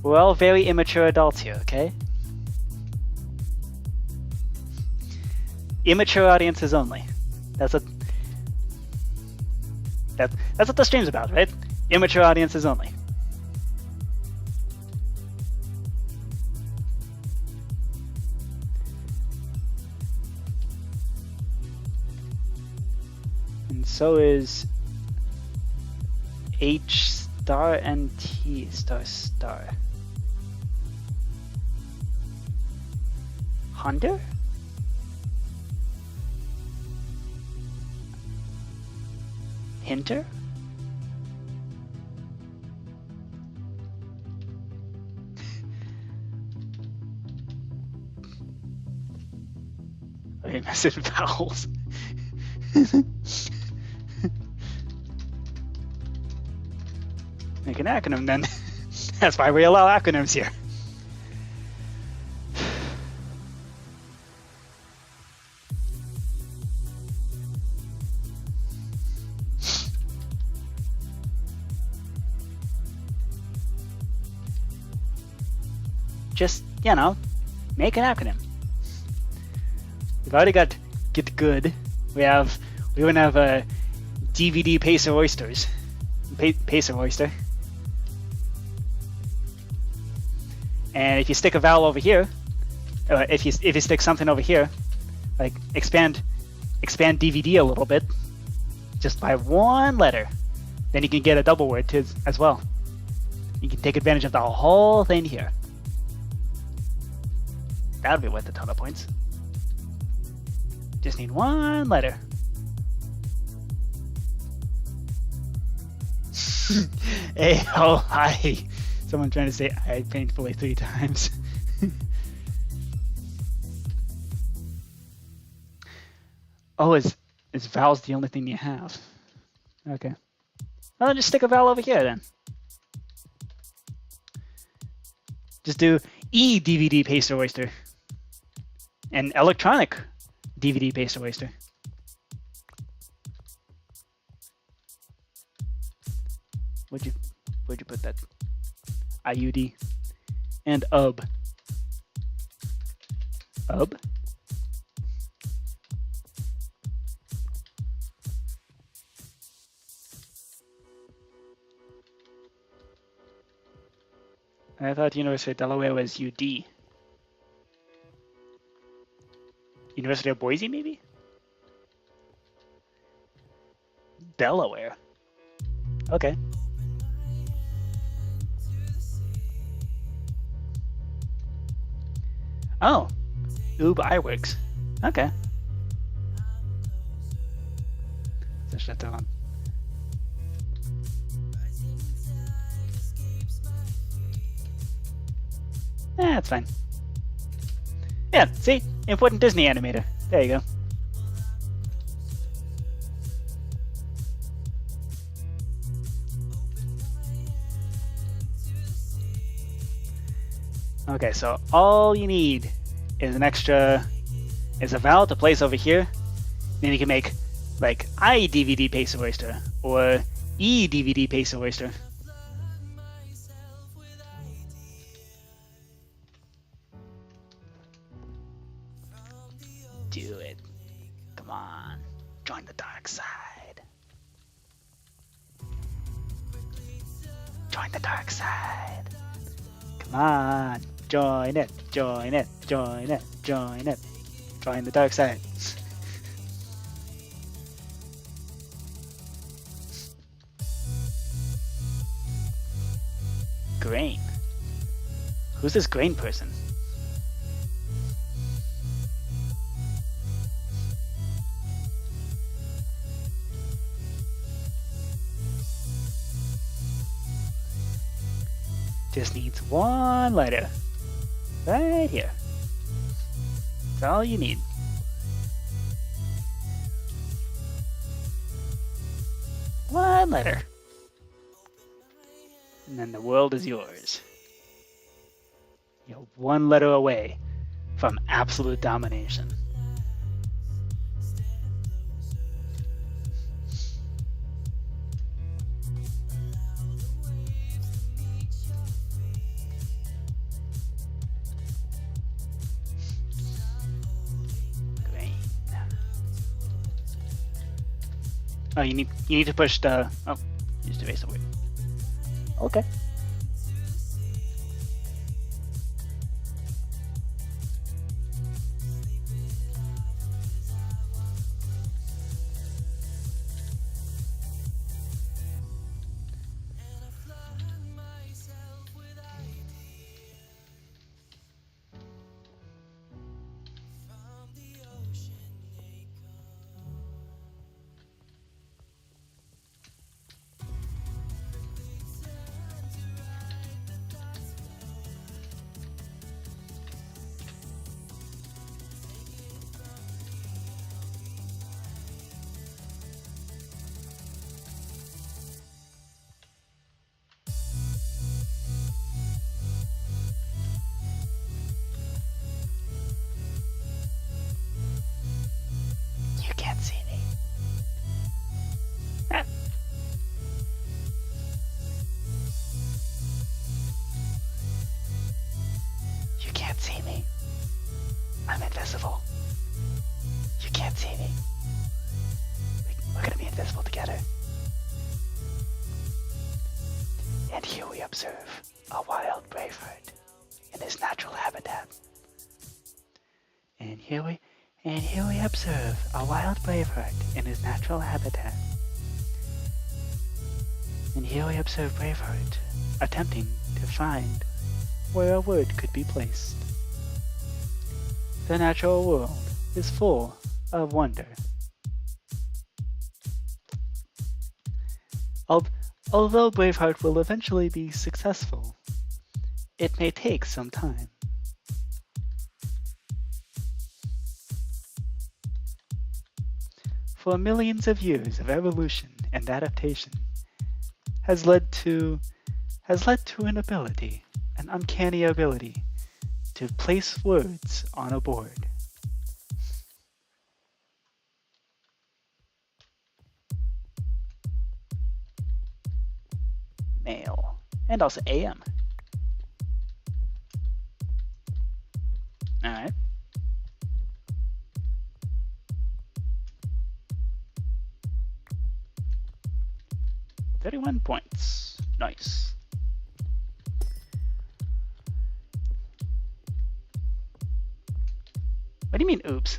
A: We're all very immature adults here, okay? Immature audiences only. That's what the stream's about, right? Immature audiences only. And so is H star and T star star. Hunter? Hinter? I messing vowels. Make an acronym then. That's why we allow acronyms here. just, make an acronym. We've already got Get Good. We even have a DVD Pacer Oysters. Pacer Oyster. And if you stick a vowel over here, or if you stick something over here, like expand DVD a little bit, just by one letter, then you can get a double word too, as well. You can take advantage of the whole thing here. That would be worth a ton of points. Just need one letter. Hey, oh, hi. Someone trying to say I painfully 3 times. Oh, is vowels the only thing you have? Okay. Well, just stick a vowel over here then. Just do DVD Pacer Oyster. And electronic DVD Pacer Oyster. Where'd you put that? IUD. And UB. UB? I thought University of Delaware was UD. University of Boise, maybe? Delaware. Okay. Oh, iWorks. Okay. So shut that on. That's fine. Yeah, see? Important Disney animator. There you go. Okay, so all you need is is a vowel to place over here. Then you can make like iDVD Pacer Oyster or eDVD Pacer Oyster. Do it. Come on. Join the dark side. Join the dark side. Come on. Join it. Join it. Join it. Join it. Join the dark side. Grain. Who's this grain person? Just needs one letter. Right here. That's all you need. One letter. And then the world is yours. You're one letter away from absolute domination. Oh, you need to push the just erase the word. Okay. can't see me. We're gonna be invisible together. And here we observe a wild Braveheart in his natural habitat. And here we observe a wild Braveheart in his natural habitat. And here we observe Braveheart attempting to find where a word could be placed. The natural world is full of wonder. Although Braveheart will eventually be successful, it may take some time. For millions of years of evolution and adaptation has led to an uncanny ability to place words on a board. Male, and also AM. All right. $31 points. Nice. What do you mean, oops?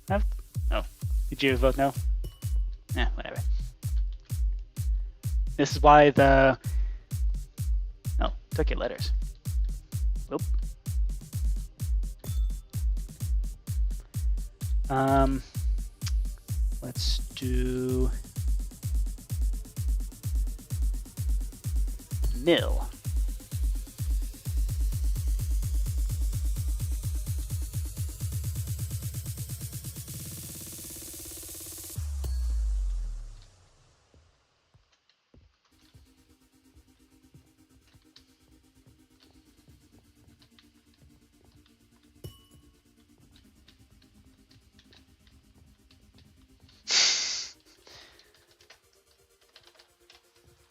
A: Oh, did you vote no? Yeah, whatever. This is why the... Oh, took your letters. Oop. Let's do... nil.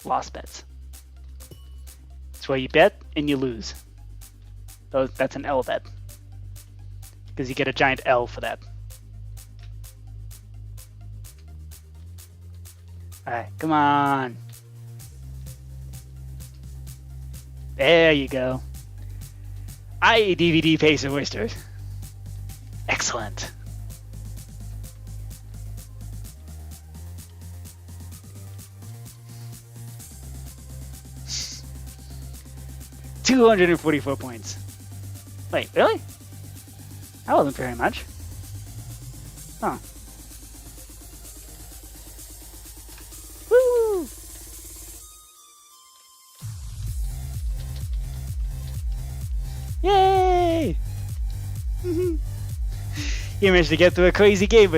A: Lost bets. It's where you bet and you lose. That's an L bet. Because you get a giant L for that. Alright, come on. There you go. DVD Pacer Oyster. Excellent. $244 points. Wait, really? That wasn't very much. Huh. Woo! Yay! You managed to get through a crazy game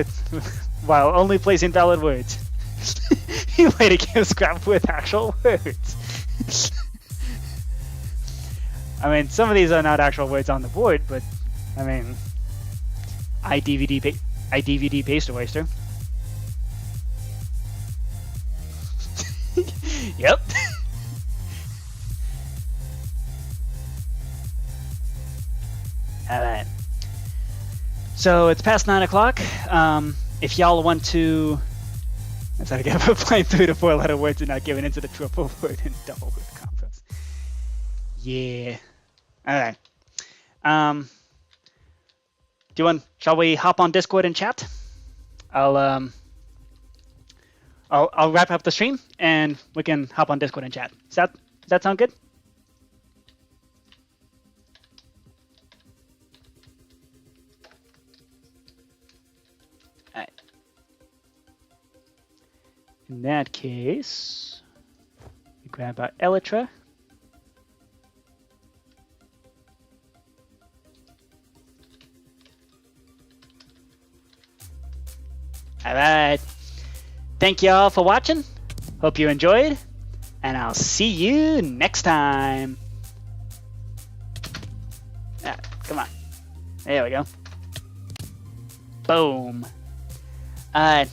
A: while only placing valid words. You played a game of Scrabble with actual words. I mean, some of these are not actual words on the board, but I mean, I DVD Pacer Oyster. Yep. All right. So it's past 9 o'clock. If y'all want to, that's how to get playing 3 to 4 letter words and not giving into the triple word and double word combos. Yeah. All right. Shall we hop on Discord and chat? I'll wrap up the stream and we can hop on Discord and chat. Does that sound good? All right. In that case, we grab our Elytra. All right. Thank you all for watching. Hope you enjoyed, and I'll see you next time. Come on. There we go. Boom. Bye.